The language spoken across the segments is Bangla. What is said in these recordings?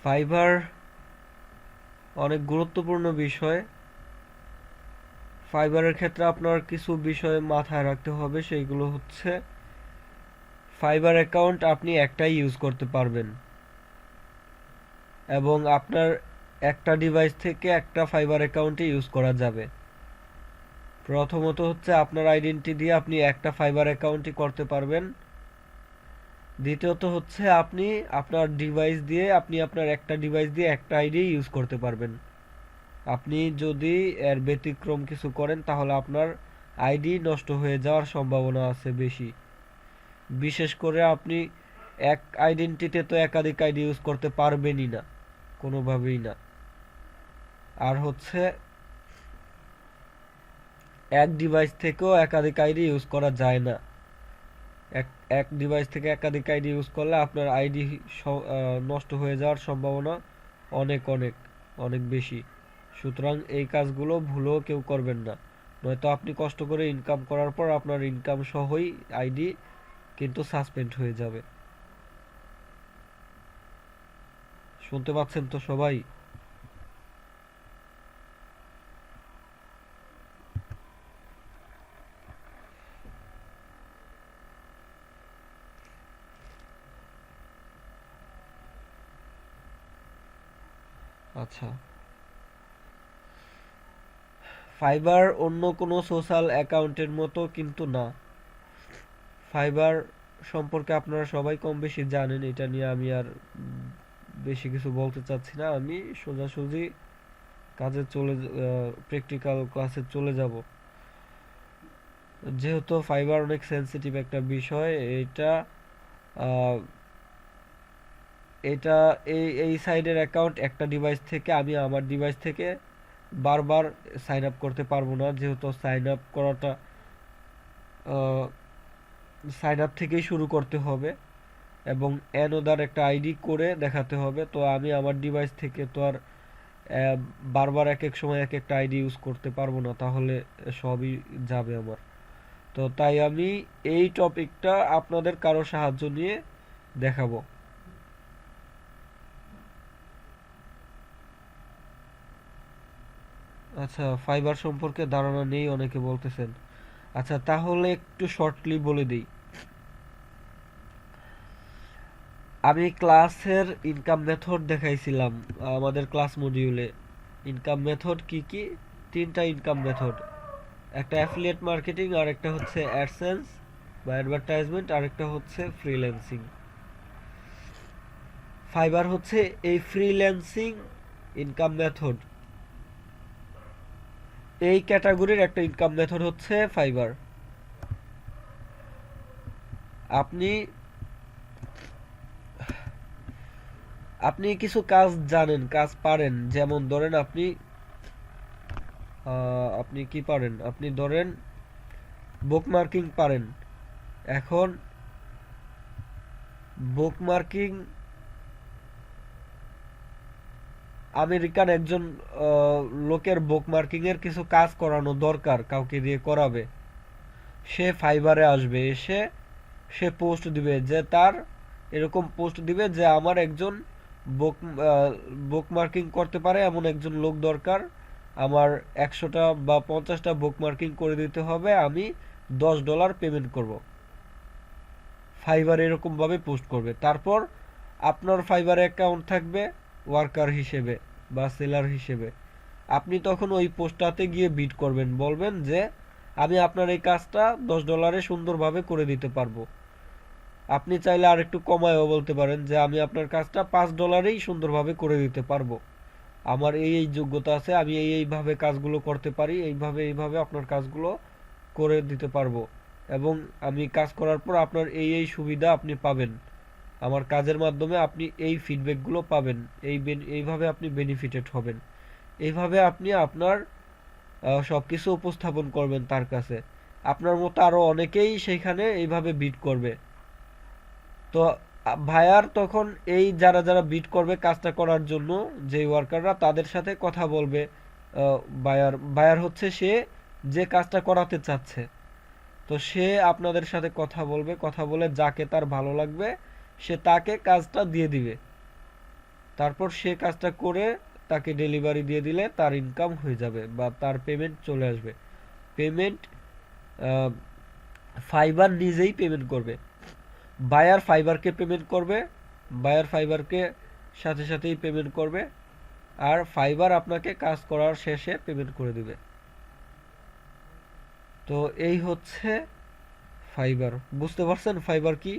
ফাইবার অনেক গুরুত্বপূর্ণ বিষয়। ফাইবারের ক্ষেত্রে আপনার কিছু বিষয় মাথায় রাখতে হবে, সেইগুলো হচ্ছে ফাইবার অ্যাকাউন্ট আপনি একটাই ইউজ করতে পারবেন এবং আপনার একটা ডিভাইস থেকে একটা ফাইবার অ্যাকাউন্টে ইউজ করা যাবে। প্রথমত হচ্ছে আপনার আইডেন্টি দিয়ে আপনি একটা ফাইবার অ্যাকাউন্টই করতে পারবেন। দ্বিতীয়ত হচ্ছে আপনি আপনার ডিভাইস দিয়ে আপনার একটা ডিভাইস দিয়ে একটা আইডি ইউজ করতে পারবেন। আপনি যদি এর ব্যতিক্রম কিছু করেন তাহলে আপনার আইডি নষ্ট হয়ে যাওয়ার সম্ভাবনা আছে বেশি। বিশেষ করে আপনি এক আইডেন্টিতে তো একাধিক আইডি ইউজ করতে পারবেনই না, কোনোভাবেই না। আর হচ্ছে এক ডিভাইস থেকেও একাধিক আইডি ইউজ করা যায় না। এক এক ডিভাইস থেকে একাধিক আইডি ইউজ করলে আপনার আইডি নষ্ট হয়ে যাওয়ার সম্ভাবনা অনেক অনেক অনেক বেশি। সুতরাং এই কাজগুলো ভুলেও কেউ করবেন না, নয়তো আপনি কষ্ট করে ইনকাম করার পর আপনার ইনকাম সহই আইডি কিন্তু সাসপেন্ড হয়ে যাবে। শুনতে পাচ্ছেন তো সবাই? আচ্ছা, ফাইবার অন্য কোনো সোশ্যাল অ্যাকাউন্টের মতো কিন্তু না। ফাইবার সম্পর্কে আপনারা সবাই কম বেশি জানেন, এটা নিয়ে আমি আর বেশি কিছু বলতে চাচ্ছি না। আমি সোজাসুজি কাজে প্র্যাকটিক্যাল ক্লাসে চলে যাব। যেহেতু ফাইবার অনেক সেনসিটিভ একটা বিষয়, এটা আহ, এটা এই এই সাইডের অ্যাকাউন্ট একটা ডিভাইস থেকে আমি আমার ডিভাইস থেকে বারবার সাইন আপ করতে পারবো না, যেহেতু সাইন আপ করাটা সাইন আপ থেকেই শুরু করতে হবে এবং অ্যানোদার একটা আইডি করে দেখাতে হবে। তো আমি আমার ডিভাইস থেকে তো আর বারবার এক এক সময় এক একটা আইডি ইউজ করতে পারবো না, তাহলে সবই যাবে আমার। তো তাই আমি এই টপিকটা আপনাদের কারো সাহায্য নিয়ে দেখাবো। আচ্ছা, ফাইবার সম্পর্কে ধারণা নেই অনেকে বলতেছেন। আচ্ছা, তাহলে একটু শর্টলি বলে দিই। আমি ক্লাসের ইনকাম মেথড দেখাইছিলাম আমাদের ক্লাস মডিউলে। ইনকাম মেথড কি কি? তিনটা ইনকাম মেথড। একটা অ্যাফিলিয়েট মার্কেটিং, আর একটা হচ্ছে অ্যাডসেন্স বা অ্যাডভার্টাইজমেন্ট, আর একটা হচ্ছে ফ্রিল্যান্সিং। ফাইবার হচ্ছে এই ফ্রিল্যান্সিং ইনকাম মেথড, এই ক্যাটাগরির একটা ইনকাম মেথড হচ্ছে ফাইবার। আপনি আপনি কিছু কাজ জানেন, কাজ পারেন, যেমন ধরেন আপনি কি পারেন, আপনি ধরেন বুকমার্কিং পারেন। এখন বুকমার্কিং আমেরিকান একজন লোকের বুকমার্কিং এর কিছু কাজ করানো দরকার, কাউকে দিয়ে করাবে। সে ফাইবারে আসবে, এসে সে পোস্ট দিবে যে তার এরকম পোস্ট দিবে যে আমার একজন বুক বুকমার্কিং করতে পারে এমন একজন লোক দরকার। আমার 100টা বা 50টা বুকমার্কিং করে দিতে হবে, আমি $10 পেমেন্ট করব। ফাইবার এরকম ভাবে পোস্ট করবে। তারপর আপনার ফাইবার অ্যাকাউন্ট থাকবে ওয়ার্কার হিসেবে বা সেলার হিসেবে। আপনি তখন ওই পোস্টটাতে গিয়ে বিড করবেন, বলবেন যে আমি আপনার এই কাজটা $10 সুন্দরভাবে করে দিতে পারবো। আপনি চাইলে আর একটু কমায়ও বলতে পারেন যে আমি আপনার কাজটা $5 সুন্দরভাবে করে দিতে পারবো। আমার এই এই যোগ্যতা আছে, আমি এই এইভাবে কাজগুলো করতে পারি, এইভাবে এইভাবে আপনার কাজগুলো করে দিতে পারবো এবং আমি কাজ করার পর আপনার এই এই সুবিধা আপনি পাবেন। আমার কাজের মাধ্যমে আপনি এই ফিডব্যাকগুলো পাবেন, এইভাবে আপনি বেনিফিটেড হবেন। এইভাবে আপনি আপনার সবকিছু উপস্থাপন করবেন তার কাছে। আপনার মতো আরো অনেকেই সেখানে এইভাবে বিট করবে। তো ভাইয়ার তখন এই যারা যারা বিট করবে কাজটা করার জন্য, যে ওয়ার্কাররা, তাদের সাথে কথা বলবে। বায়ার বায়ার হচ্ছে সে যে কাজটা করাতে চাচ্ছে। তো সে আপনাদের সাথে কথা বলবে, কথা বলে যাকে তার ভালো লাগবে সে তাকে কাজটা দিয়ে দিবে। তারপর সে কাজটা করে তাকে ডেলিভারি দিয়ে দিলে তার ইনকাম হয়ে যাবে বা তার পেমেন্ট চলে আসবে। পেমেন্ট ফাইবার নিজেই পেমেন্ট করবে। বায়ার ফাইবারকে পেমেন্ট করবে, বায়ার ফাইবারকে সাথে সাথেই পেমেন্ট করবে, আর ফাইবার আপনাকে কাজ করার শেষে পেমেন্ট করে দিবে। তো এই হচ্ছে ফাইবার। বুঝতে পারছেন ফাইবার কি?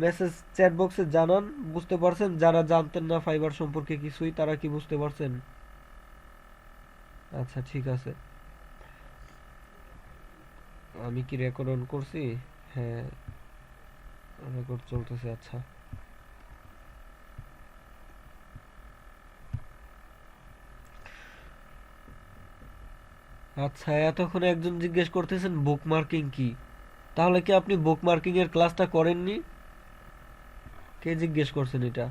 মেসেজ চ্যাট বক্সে জানান বুঝতে পারছেন। যারা জানতেন না ফাইবার সম্পর্কে কিছুই, তারা কি বুঝতে পারছেন? আচ্ছা ঠিক আছে। আমি কি রেকর্ড অন করছি? হ্যাঁ, রেকর্ড চলতেছে। আচ্ছা আচ্ছা, এতক্ষণে একজন জিজ্ঞেস করতেছেন বুকমার্কিং কি। তাহলে কি আপনি বুকমার্কিং এর ক্লাসটা করেননি? কে জিজ্ঞেস করছেন এটা?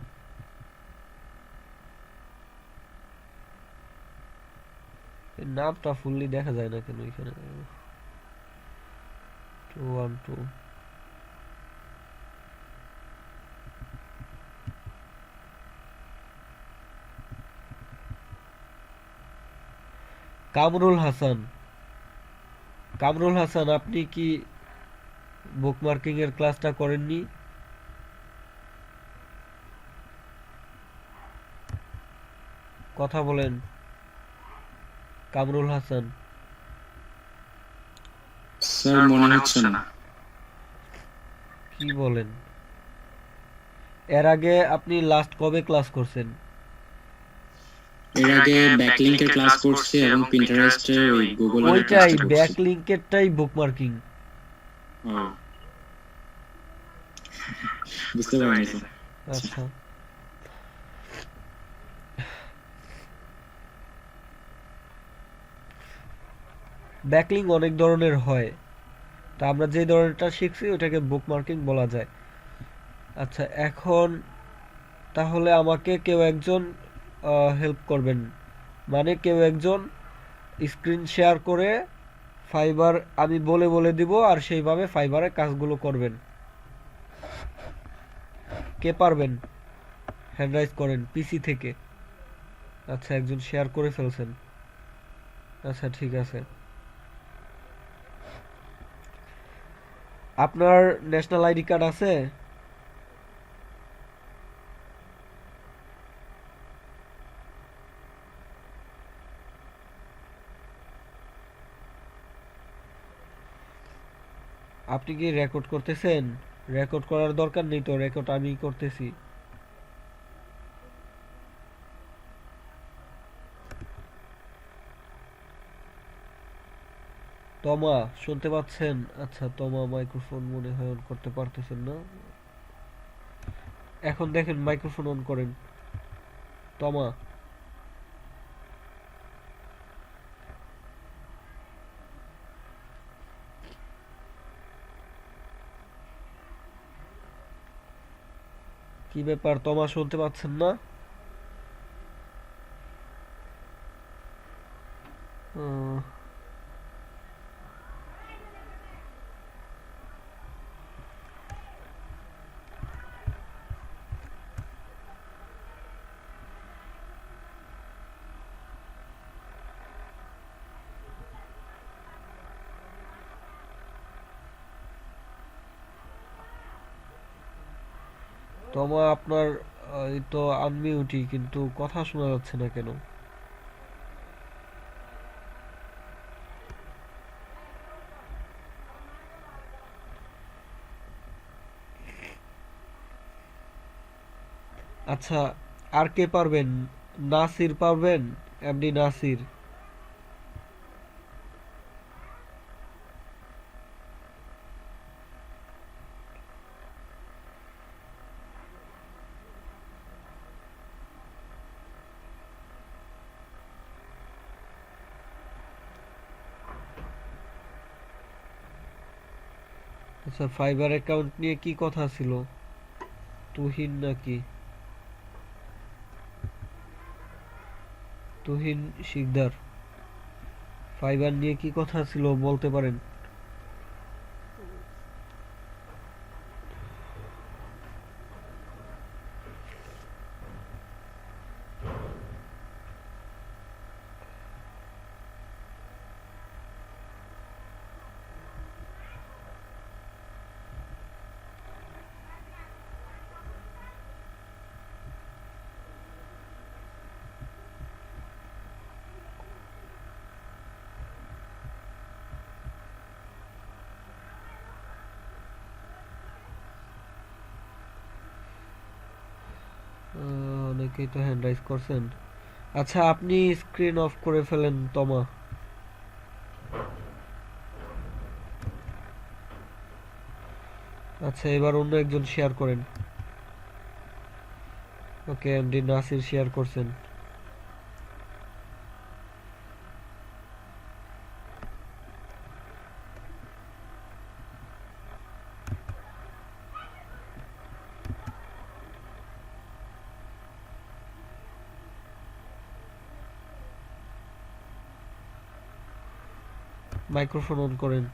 এর নামটা ফুললি দেখা যায় না কেন এখানে? 212। কামরুল হাসান। কামরুল হাসান, আপনি কি বুকমার্কিং এর ক্লাসটা করেননি? কথা বলেন কামরুল হাসান। স্যার মনে হচ্ছে না। কি বলেন? এর আগে আপনি লাস্ট কবে ক্লাস করছেন? এর আগে ব্যাকলিংকের ক্লাস করছি এবং পিন্টারেস্টের ওই গুগলের ওইটাই, ক্লাসটা করছি। ব্যাকলিংকেরটাই বুকমার্কিং। ও, বুঝতে পারিনি স্যার। আচ্ছা, ব্যাকলিং অনেক ধরনের হয়, তা আমরা যে ধরনেরটা শিখছি ওটাকে বুকমার্কিং বলা যায়। আচ্ছা, এখন তাহলে আমাকে কেউ একজন হেল্প করবেন, মানে কেউ একজন স্ক্রিন শেয়ার করে ফাইবার আমি বলে বলে দিব আর সেইভাবে ফাইবারে কাজগুলো করবেন। কে পারবেন? হ্যান্ড রাইজ করেন পিসি থেকে। আচ্ছা, একজন শেয়ার করে ফেলছেন। আচ্ছা ঠিক আছে। আপনার ন্যাশনাল আইডি কার্ড আছে? আপনি কি রেকর্ড করতেছেন? রেকর্ড করার দরকার নেই তো, রেকর্ড আমি করতেছি। তমা শুনতে পাচ্ছেন? আচ্ছা, তমা মাইক্রোফোন মনে হয় অন করতে পারতেছেন না। এখন দেখেন মাইক্রোফোন অন করেন তমা। কি ব্যাপার তমা, শুনতে পাচ্ছেন না? আহ, তমা আপনার এই তো আনমিউটই, কিন্তু কথা শোনা যাচ্ছে না কেন? আচ্ছা, আর কে পারবেন? নাসির পারবেন? এমডি নাসির। আচ্ছা, ফাইবার অ্যাকাউন্ট নিয়ে কি কথা ছিল? তুহিন নাকি? তুহিন শিকদার, ফাইবার নিয়ে কি কথা ছিল বলতে পারেন? থেকেই তো হ্যান্ড রাইজ করছেন। আচ্ছা আপনি স্ক্রিন অফ করে ফেলেন তমা। আচ্ছা এবার অন্য একজন শেয়ার করেন। ওকে এমডি নাসির শেয়ার করছেন। মাইক্রোফোন অন করেন।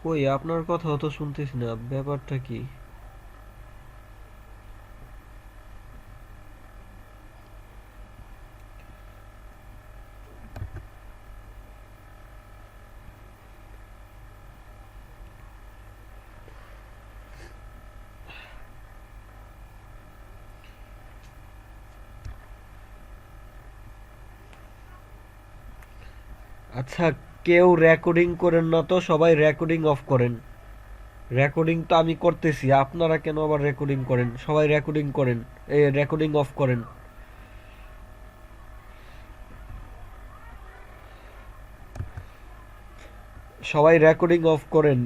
কই আপনার কথা তো শুনতেছি না, ব্যাপারটা কি? আচ্ছা কেউ রেকর্ডিং করেন না তো, সবাই রেকর্ডিং অফ করেন। রেকর্ডিং তো আমি করতেছি, আপনারা কেন আবার রেকর্ডিং করেন? সবাই রেকর্ডিং করেন, এই রেকর্ডিং অফ করেন। সবাই রেকর্ডিং অফ করেন।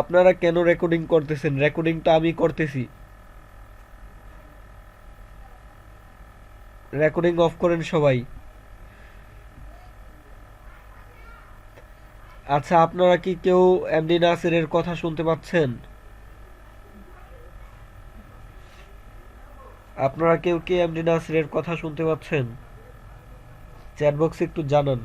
আপনারা কেন রেকর্ডিং করতেছেন? রেকর্ডিং তো আমি করতেছি। রেকর্ডিং অফ করেন সবাই। আচ্ছা আপনারা কি কেউ এমডি নাসিরের কথা শুনতে পাচ্ছেন? আপনারা কেউ কি এমডি নাসিরের কথা শুনতে পাচ্ছেন? চ্যাট বক্সে একটু জানান।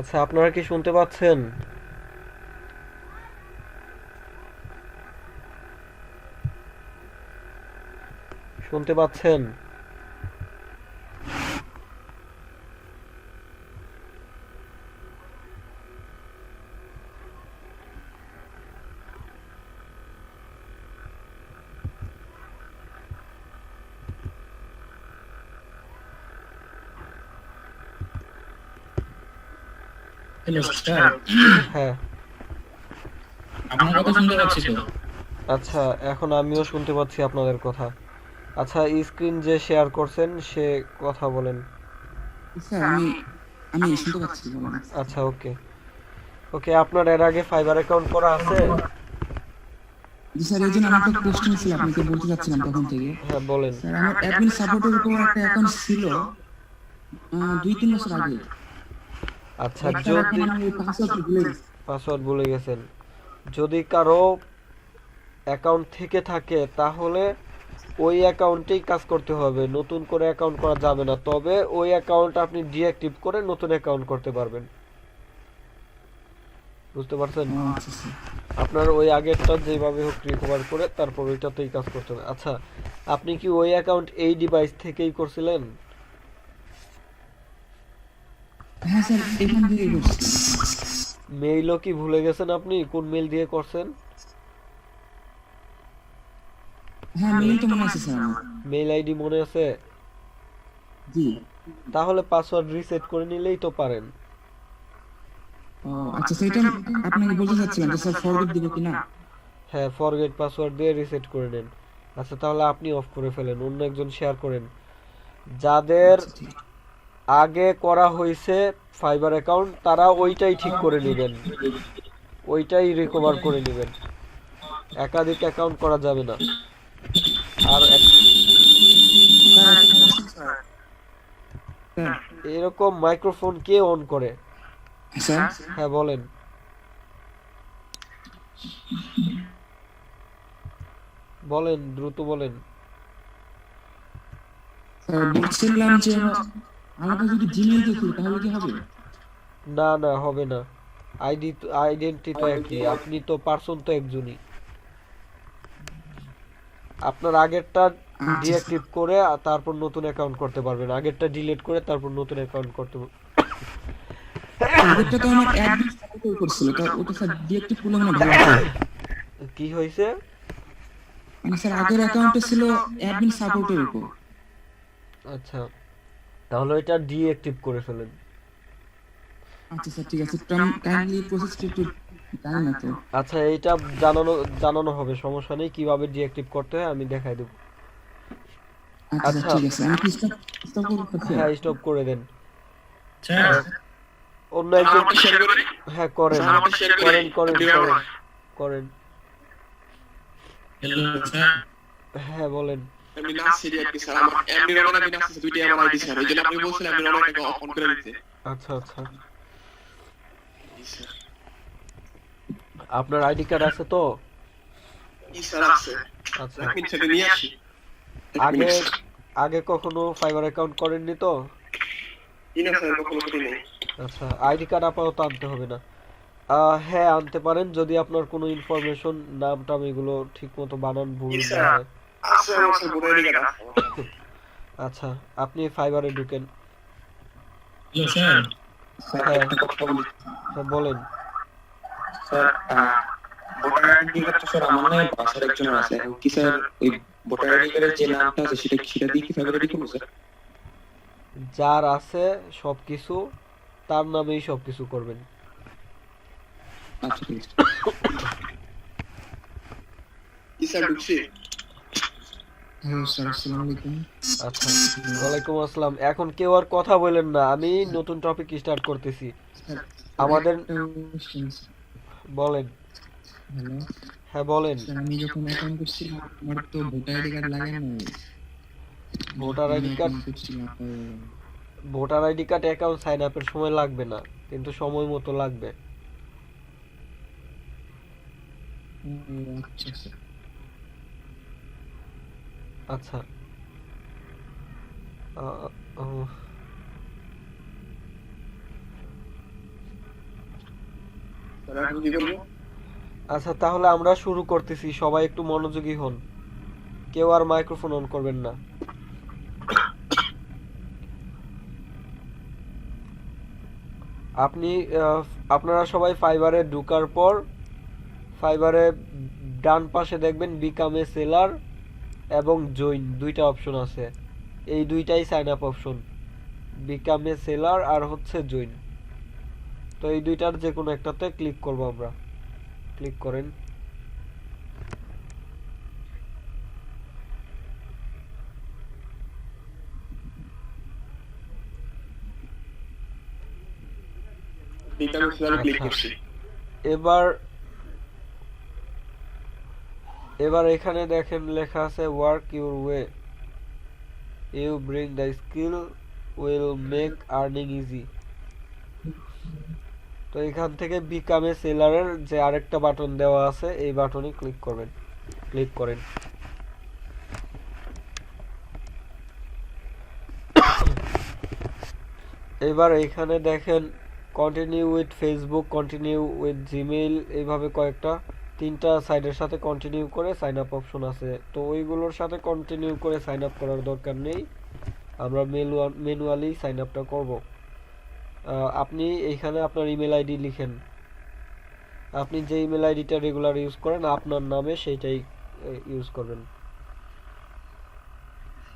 আচ্ছা আপনারা কি শুনতে পাচ্ছেন? শুনতে পাচ্ছেন? হ্যালো স্যার, হ্যাঁ। আপনার কথা শুনতে পাচ্ছি তো। আচ্ছা এখন আমিও শুনতে পাচ্ছি আপনাদের কথা। আচ্ছা স্ক্রিন যে শেয়ার করছেন সে কথা বলেন। স্যার আমি আমি শুনতে পাচ্ছি, বলুন। আচ্ছা ওকে ওকে, আপনার এর আগে ফাইবার অ্যাকাউন্ট করা আছে? জি স্যার, এই জন্য আমার একটা কোশ্চেন ছিল, আপনাকে বলতে চাচ্ছিলাম তখন থেকে। হ্যাঁ বলেন। স্যার আমার অ্যাডমিন সাপোর্টের উপর একটা অ্যাকাউন্ট ছিল 2-3 বছর আগে। আচ্ছা বাট স্যার এখন যদি আমি পাসওয়ার্ড ভুলে গেছি। পাসওয়ার্ড ভুলে গেছেন, যদি কারো অ্যাকাউন্ট থেকে থাকে তাহলে ওই অ্যাকাউন্টেই কাজ করতে হবে, নতুন করে অ্যাকাউন্ট করা যাবে না। তবে ওই অ্যাকাউন্ট আপনি ডিঅ্যাক্টিভ করে নতুন অ্যাকাউন্ট করতে পারবেন। বুঝতে পারছেন? আচ্ছা স্যার। আপনার ওই আগেরটা যেভাবে হোক রিকভার করে তারপর ওইটাতেই কাজ করতে হবে। আচ্ছা আপনি কি ওই অ্যাকাউন্ট এই ডিভাইস থেকেই করছিলেন? হ্যাঁ স্যার, এখান থেকেই করছি। মেইলও কি ভুলে গেছেন? আপনি কোন মেইল দিয়ে করছেন? হ্যাঁ মেইল তো মনে আছে স্যার আমার। মেইল আইডি মনে আছে? জি। তাহলে পাসওয়ার্ড রিসেট করে নিলেই তো পারেন। ও আচ্ছা, সেটা আপনাকে বলতে চাচ্ছিলাম যে স্যার ফরগেট দিব কিনা। হ্যাঁ ফরগেট পাসওয়ার্ড দিয়ে রিসেট করে নেন। আচ্ছা তাহলে আপনি অফ করে ফেলেন, অন্য একজন শেয়ার করেন। যাদের আচ্ছা ঠিক আছে। আগে করা হয়েছে ফাইবার অ্যাকাউন্ট, তারা ওইটাই ঠিক করে নেবেন, ওইটাই রিকভার করে নেবেন। একাধিক অ্যাকাউন্ট করা যাবে না। আর স্যার একটা কোশ্চেন স্যার। স্যার এরকম মাইক্রোফোন কে অন করে? স্যার হ্যাঁ বলেন। বলেন, দ্রুত বলেন। স্যার বলছিলাম যে আলাদা যদি জিমেইল দিয়ে খুলি তাহলে কি হবে? না না, হবে না। আইডেন্টি তো একই, আপনি তো পার্সন তো একজনই। আপনার আগেরটা আচ্ছা ডিঅ্যাক্টিভ করে তারপর নতুন অ্যাকাউন্ট করতে পারবেন, আগেরটা ডিলিট করে তারপর নতুন অ্যাকাউন্ট করতে আগেরটা তো আমার অ্যাডমিন সাপোর্ট করছিল, তো ওটা স্যার ডিএক্টিভ করলে মনে হয় ভালো হয়। কি হয়েছে? মানে স্যার আগের অ্যাকাউন্টে ছিল অ্যাডমিন সাপোর্টের উপর। আচ্ছা, তাহলে এটা ডিঅ্যাক্টিভ করে ফেলেন। আচ্ছা স্যার ঠিক আছে, কাইন্ডলি প্রসেসটা একটু জানি না তো। আচ্ছা, এইটা জানানো জানানো হবে, সমস্যা নেই। কিভাবে ডিঅ্যাক্টিভ করতে হয় আমি দেখাই দেব। আচ্ছা স্যার আচ্ছা, ঠিক আছে, আমি কি স্টপ স্টপ করতে স্যার? হ্যাঁ স্টপ করে দেন। স্যার অন্য একজন, আমাকে শেয়ার করে হ্যাঁ করেন স্যার আমাকে শেয়ার করে করেন করেন দিও করেন না। করেন। হ্যালো স্যার, হ্যাঁ বলেন। আমি না সিরি আর কি স্যার, আমার এমনি রমনা বিন আছে দুইটাই আমার আইডি স্যার, এইজন্য আপনি বলছিলেন আমি রমনাটাকে অন করে দিতে। আচ্ছা আচ্ছা, জি স্যার, আপনার আইডি কার্ড আছে তো? জি স্যার আছে। আচ্ছা, এক মিনিট সাথে নিয়ে আসি। এক আগে মিনিট স্যার। আগে কখনো ফাইবার অ্যাকাউন্ট করেননি তো? ই না স্যার, কখনো করি নাই। আচ্ছা, আইডি কার্ড আপাতত আনতে হবে না। হ্যাঁ আনতে পারেন, যদি আপনার কোনো ইনফরমেশন, নাম টাম এগুলো ঠিক মতো বানান ভুল জি না স্যার, হয়। আছে আমার স্যার ভোটার আইডি কার্ড আছে। আচ্ছা, আপনি ফাইবারে ঢুকেন। হ্যালো স্যার, স্যার হ্যাঁ একটা কথা বলি হ্যাঁ বলেন। স্যার। ভোটার আইডি কার্ড তো স্যার আমার নয়, বাসার একজনের আছে। এখন কি স্যার ওই ভোটার আইডি কার্ডের যে নামটা আছে সেটা দিয়ে কি ফাইবার আইডি করবো স্যার? যার আছে সবকিছু, তার নামেই সবকিছু করবেন। আচ্ছা ঠিক আছে। জি স্যার ঢুকছি। হ্যালো স্যার, আসসালামু আলাইকুম। আচ্ছা, ওয়ালাইকুম আসসালাম। এখন কেউ আর কথা বলেন না, আমি নতুন টপিক স্টার্ট করতেছি। স্যার আমাদের, একটা question, স্যার। বলেন। হ্যালো হ্যাঁ বলেন। স্যার, আমি যখন অ্যাকাউন্ট করছিলাম আমার তো ভোটার আইডি কার্ড লাগে না। ভোটার আইডি কার্ড, করছিলাম voter ID card account sign আপের সময় লাগবে না, কিন্তু সময় মতো লাগবে। আচ্ছা স্যার। আচ্ছা, আহ, আহ, স্যার এখন কি করবো? আচ্ছা তাহলে আমরা শুরু করতেছি, সবাই একটু মনোযোগী হন, কেউ আর মাইক্রোফোন অন করবেন না। আপনি আপনারা সবাই ফাইবারে ঢোকার পর ফাইবারে ডান পাশে দেখবেন বিকাম এ সেলার এবং জয়েন, দুইটা অপশন আছে। এই দুইটাই sign up option, become a seller আর হচ্ছে জয়েন। তো এই দুইটার যে কোনো একটাতে ক্লিক করব আমরা। ক্লিক করেন। বিকাম স্যার ক্লিক আচ্ছা, করছি। এবার এবার এখানে দেখেন লেখা আছে work your way, you bring the skill will make earning easy. তো এখান থেকে বিকাম এ সেলারের যে আরেকটা বাটন দেওয়া আছে এই বাটনে ক্লিক করবেন। ক্লিক করেন। এবার এখানে দেখেন continue with Facebook, continue with Gmail, এইভাবে কয়েকটা তিনটা সাইডের সাথে কন্টিনিউ করে সাইন আপ অপশন আছে। তো ওইগুলোর সাথে কন্টিনিউ করে সাইন আপ করার দরকার নেই, আমরা ম্যানুয়ালি সাইন আপটা করব। আপনি এইখানে আপনার ইমেল আইডি লিখেন, আপনি যে ইমেল আইডিটা রেগুলার ইউজ করেন আপনার নামে সেইটাই ইউজ করবেন।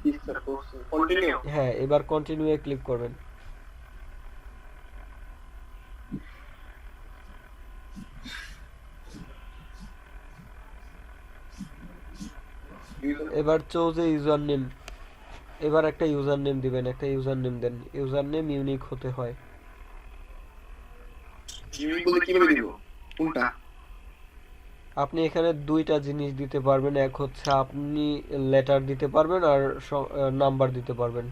জি স্যার করছি। কন্টিনিউ। হ্যাঁ, এবার কন্টিনিউ এ ক্লিক করবেন। এবার চুজ এ ইউজার নেম, এবার একটা ইউজার নেম দিবেন, একটা ইউজার নেম দেন। ইউজার নেম ইউনিক হতে হয়। জিমেইল বলে কিভাবে দিব কোনটা আপনি এখানে দুইটা জিনিস দিতে পারবেন, এক হচ্ছে আপনি লেটার দিতে পারবেন আর নাম্বার দিতে পারবেন।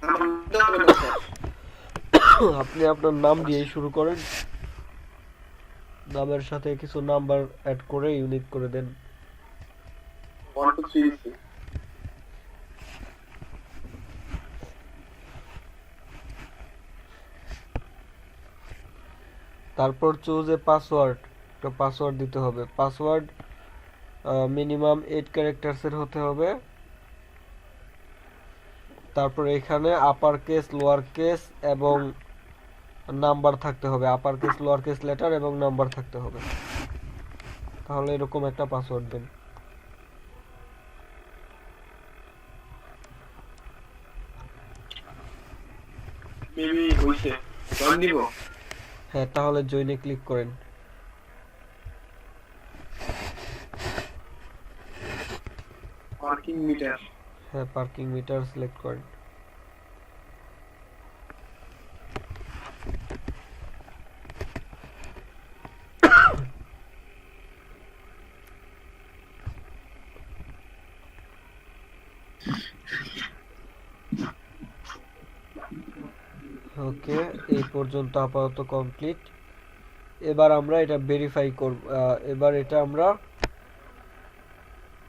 আমার নামটা হবে না স্যার আপনি আপনার নাম দিয়েই শুরু করেন, নামের সাথে কিছু নাম্বার অ্যাড করে ইউনিক করে দেন। 1 2 3 4 তারপর চুজ এ পাসওয়ার্ড, একটা পাসওয়ার্ড দিতে হবে। পাসওয়ার্ড মিনিমাম 8 ক্যারেক্টারসের হতে হবে। তারপর এখানে আপার কেস, লোয়ার কেস এবং নাম্বার থাকতে হবে, upper case, lower case, letter এবং নাম্বার থাকতে হবে। তাহলে এরকম একটা পাসওয়ার্ড দেন। মেবি হইছে জয়েন দিব হ্যাঁ, তাহলে জয়েনে ক্লিক করেন। পার্কিং মিটার হ্যাঁ, পার্কিং মিটার সিলেক্ট করেন। ওকে, এই পর্যন্ত আপাতত কমপ্লিট। এবার আমরা এটা ভেরিফাই করব। এবার এটা আমরা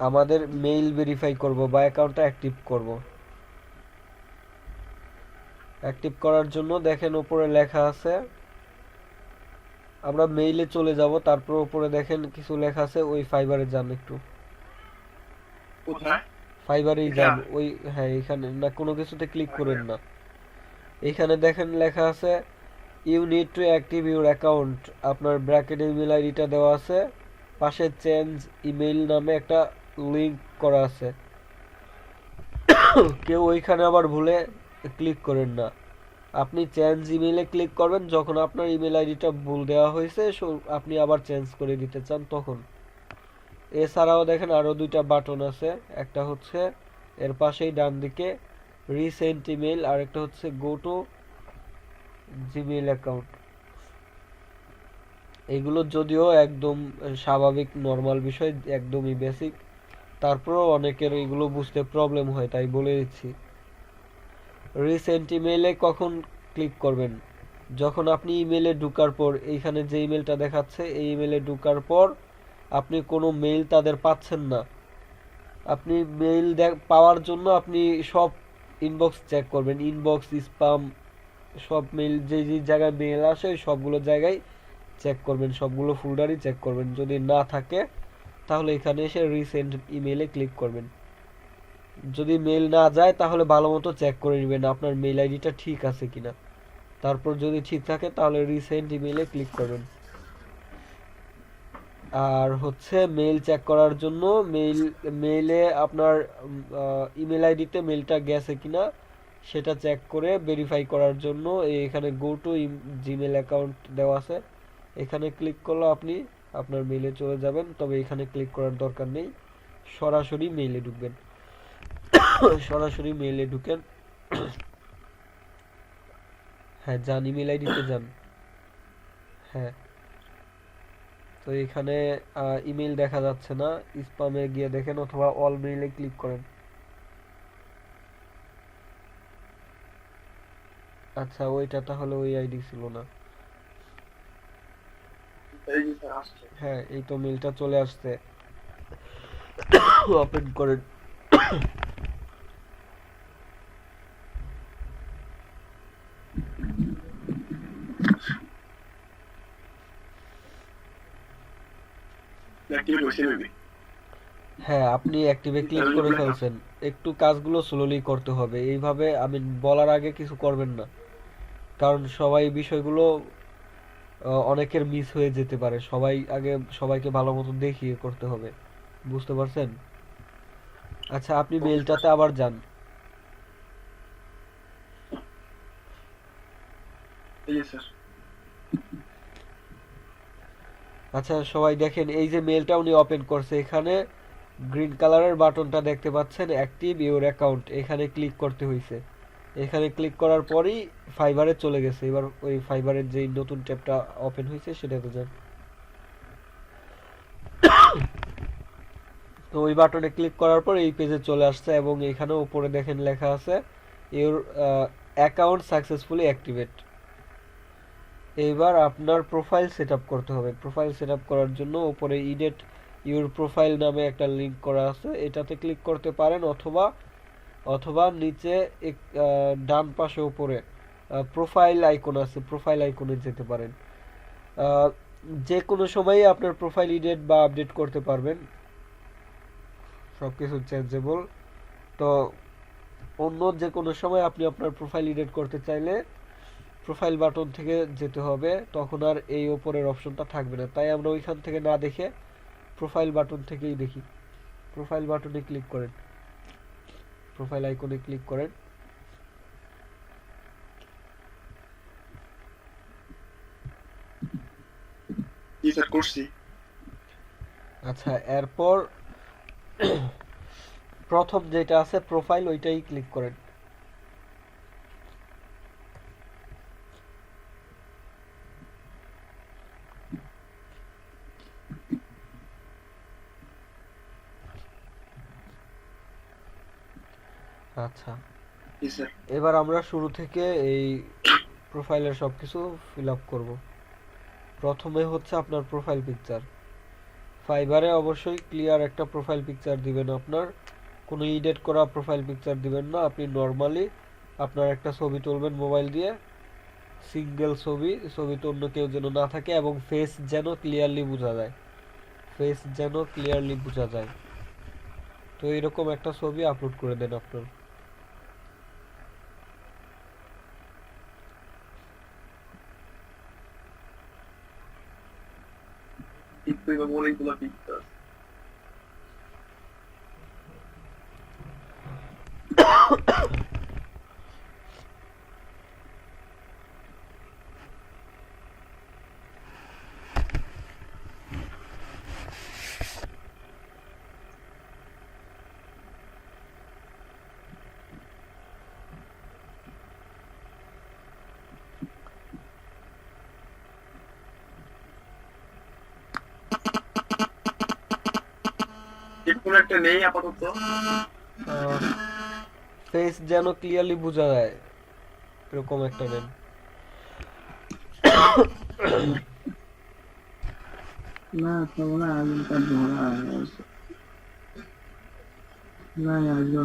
আমাদের মেইল ভেরিফাই করব বা অ্যাকাউন্টটা অ্যাক্টিভ করব। অ্যাক্টিভ করার জন্য দেখেন উপরে লেখা আছে, আমরা মেইলে চলে যাব, তারপর উপরে দেখেন কিছু লেখা আছে, ওই ফাইবারে যান, একটু কোথায় ফাইবারেই এটা? যান। ওই হ্যাঁ, এখানে না, কোনো কিছুতে ক্লিক করেন না। এখানে দেখেন লেখা আছে you need to active your account, আপনার ব্র্যাকেটে ইমেল আইডিটা দেওয়া আছে, পাশে চেঞ্জ ইমেইল নামে একটা লিংক করা আছে। কেউ ওইখানে আবার ভুলে ক্লিক করেন না। আপনি চেঞ্জ ইমেইলে ক্লিক করবেন যখন আপনার ইমেল আইডিটা ভুল দেওয়া হয়েছে, আপনি আবার চেঞ্জ করে দিতে চান তখন। এছাড়াও দেখেন আরো দুইটা বাটন আছে, একটা হচ্ছে এর পাশেই ডান দিকে রিসেন্ট ইমেল, আর একটা হচ্ছে গো টু জিমেইল অ্যাকাউন্ট। এগুলো যদিও একদম স্বাভাবিক নর্মাল বিষয়, একদমই বেসিক, তারপরেও অনেকের এগুলো বুঝতে প্রবলেম হয়, তাই বলে দিচ্ছি। রিসেন্ট ইমেইলে কখন ক্লিক করবেন? যখন আপনি ইমেইলে ঢোকার পর, এইখানে যে ইমেলটা দেখাচ্ছে এই ইমেইলে ঢোকার পর আপনি কোনো মেইল তাদের পাচ্ছেন না। আপনি মেইল পাওয়ার জন্য আপনি সব ইনবক্স চেক করবেন, ইনবক্স, স্প্যাম, সব মেইল যে যে জায়গায় মেইল আসে সবগুলো জায়গায় চেক করবেন, সবগুলো ফোল্ডারই চেক করবেন। যদি না থাকে তাহলে এখানে এসে রিসেন্ট ইমেইলে ক্লিক করবেন। যদি মেইল না যায় তাহলে ভালো মতো চেক করে নেবেন আপনার মেইল আইডিটা ঠিক আছে কিনা। তারপর যদি ঠিক থাকে তাহলে রিসেন্ট ইমেইলে ক্লিক করবেন। আর হচ্ছে মেইল চেক করার জন্য মেইলে আপনার ইমেল আইডিতে মেইলটা গেছে কিনা সেটা চেক করে ভেরিফাই করার জন্য এখানে গো টু জিমেল অ্যাকাউন্ট দেওয়া আছে, এখানে ক্লিক করলে আপনি আপনার মেইলে চলে যাবেন। তবে এখানে ক্লিক করার দরকার নেই, সরাসরি মেইলে ঢুকবেন। সরাসরি মেইলে ঢুকেন। হ্যাঁ, যান, ইমেল আইডিতে যান। হ্যাঁ, তো এখানে ইমেল দেখা যাচ্ছে না, স্প্যামে গিয়ে দেখেন অথবা অল মেইলে ক্লিক করেন। আচ্ছা, ওইটা তাহলে ওই আইডি ছিল না। এই যে স্যার আসছে হ্যাঁ, এই তো মেইলটা চলে আসছে, ওপেন করেন। অ্যাক্টিভ হইছে মেবি হ্যাঁ, আপনি অ্যাক্টিভে ক্লিক করে ফেলছেন। একটু কাজগুলো স্লোলি করতে হবে, এইভাবে আমি বলার আগে কিছু করবেন না, কারণ সবাই বিষয়গুলো অনেকের মিস হয়ে যেতে পারে। সবাই আগে সবাইকে ভালো মতো দেখিয়ে করতে হবে, বুঝতে পারছেন? আচ্ছা, আপনি মেইলটাতে আবার যান। এই যে স্যার আচ্ছা, সবাই দেখেন এই যে মেইলটা উনি ওপেন করছে, এখানে গ্রিন কালারের বাটনটা দেখতে পাচ্ছেন, অ্যাক্টিভ ইউর অ্যাকাউন্ট, এখানে ক্লিক করতে হয়েছে। এখানে ক্লিক করার পরই ফাইবারে চলে গেছে। এবার ওই ফাইবারের যেই নতুন ট্যাবটা ওপেন হয়েছে সেটাতে যান। তো ওই বাটনে ক্লিক করার পর এই পেজে চলে আসছে এবং এখানে উপরে দেখেন লেখা আছে ইউর অ্যাকাউন্ট সাকসেসফুলি অ্যাক্টিভেট। এইবার আপনার প্রোফাইল সেট আপ করতে হবে। প্রোফাইল সেট আপ করার জন্য উপরে ইডিট ইউর প্রোফাইল নামে একটা লিঙ্ক করা আছে, এটাতে ক্লিক করতে পারেন, অথবা অথবা নিচে ডান পাশে উপরে প্রোফাইল আইকন আছে, প্রোফাইল আইকনে যেতে পারেন। আহ, যে কোনো সময়ই আপনার প্রোফাইল এডিট বা আপডেট করতে পারবেন, সবকিছু চেঞ্জেবল। তো অন্য যে কোনো সময় আপনি আপনার প্রোফাইল এডিট করতে চাইলে প্রোফাইল বাটন থেকে যেতে হবে, তখন আর এই ওপরের অপশনটা থাকবে না। তাই আমরা ওইখান থেকে না দেখে প্রোফাইল বাটন থেকেই দেখি। প্রোফাইল বাটনে ক্লিক করেন, প্রোফাইল আইকনে ক্লিক করেন। জি স্যার করছি। আচ্ছা, এরপর প্রথম যেটা আছে প্রোফাইল, ওইটাই ক্লিক করেন। আচ্ছা, জি স্যার। এবার আমরা শুরু থেকে এই প্রোফাইলের সবকিছু ফিল আপ করব। প্রথমে হচ্ছে আপনার প্রোফাইল পিকচার। ফাইবারে অবশ্যই ক্লিয়ার একটা প্রোফাইল পিকচার দিবেন আপনার, কোনো এডিট করা প্রোফাইল পিকচার দিবেন না। আপনি নর্মালি আপনার একটা ছবি তুলবেন মোবাইল দিয়ে, সিঙ্গেল ছবি, ছবিতে অন্য কেউ যেন না থাকে এবং ফেস যেন ক্লিয়ারলি বোঝা যায়, ফেস যেন ক্লিয়ারলি বোঝা যায়। তো এরকম একটা ছবি আপলোড করে দেন আপনার। একটু এবার অনেকগুলো পিকচার। কোনো একটা নেই আপাতত। ফেস যেন ক্লিয়ারলি বোঝা যায় এরকম একটা নেন। না তোমরা আগেকার ধরা না আগে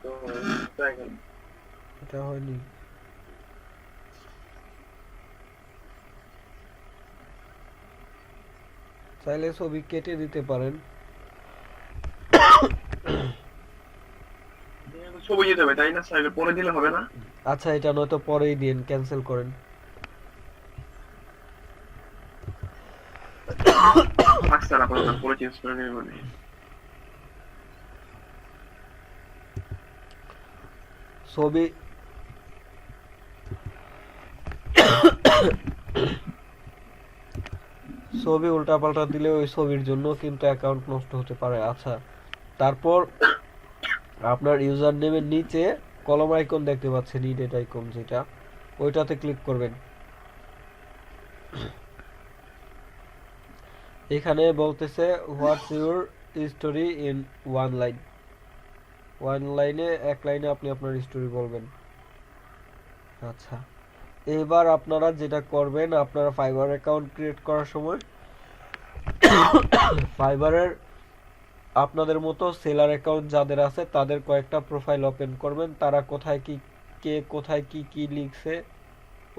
তো দেখেন এটা হয়নি। চাইলে ছবি কেটে দিতে পারেন। ছবি দিতে হবে তাই না স্যার? পরে দিলে হবে না? আচ্ছা, এটা নয়তো পরেই দিন, ক্যান্সেল করেন। আচ্ছা স্যার আপনারা পরে চেঞ্জ করে নেবেন। ছবি ছবি উল্টাপাল্টা দিলে ওই ছবির জন্য কিন্তু অ্যাকাউন্ট নষ্ট হতে পারে। আচ্ছা, তারপর আপনার ইউজার নেমের নিচে কলম আইকন দেখতে পাচ্ছেন, ইডিট আইকন যেটা, ওইটাতে ক্লিক করবেন। এখানে বলতেছে what's your story in one line. One লাইনে, এক লাইনে আপনি আপনার স্টোরি বলবেন। আচ্ছা, এবার আপনারা যেটা করবেন, আপনারা ফাইবার অ্যাকাউন্ট ক্রিয়েট করার সময় ফাইবারের আপনাদের মতো সেলার অ্যাকাউন্ট যাদের আছে তাদের কয়েকটা প্রোফাইল ওপেন করবেন। তারা কোথায় কি, কে কোথায় কি কি লিখছে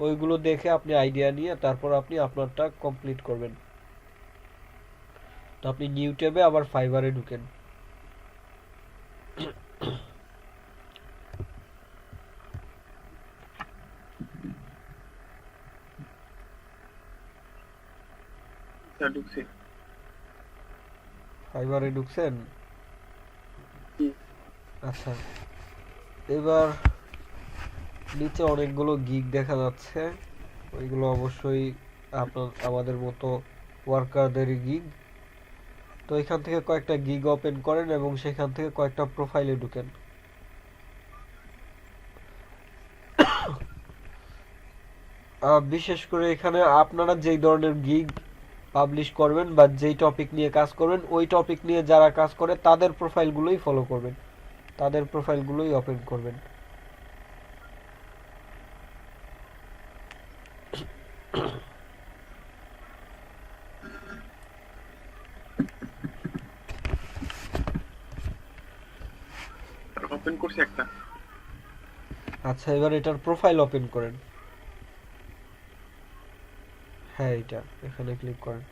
ওইগুলো দেখে আপনি আইডিয়া নিয়ে তারপর আপনি আপনারটা কমপ্লিট করবেন। তো আপনি নিউ ট্যাবে আবার ফাইবারে ঢুকেন। স্যার ঢুকছি। ফাইবারে ঢুকছেন? জি। আচ্ছা, এবার নিচে অনেকগুলো গিগ দেখা যাচ্ছে, ওইগুলো অবশ্যই আমাদের মতো ওয়ার্কারদেরই গিগ। তো এখান থেকে কয়েকটা গিগ ওপেন করেন এবং সেখান থেকে কয়েকটা প্রোফাইলে ঢুকেন। বিশেষ করে এখানে আপনারা যেই ধরনের গিগ পাবলিশ করবেন বা যেই টপিক নিয়ে কাজ করবেন, ওই টপিক নিয়ে যারা কাজ করে তাদের প্রোফাইলগুলোই ফলো করবেন, তাদের প্রোফাইলগুলোই ওপেন করবেন। ওপেন করছি একটা। আচ্ছা, এবার এটার প্রোফাইল ওপেন করেন। হ্যাঁ, এটা এখানে ক্লিক করেন।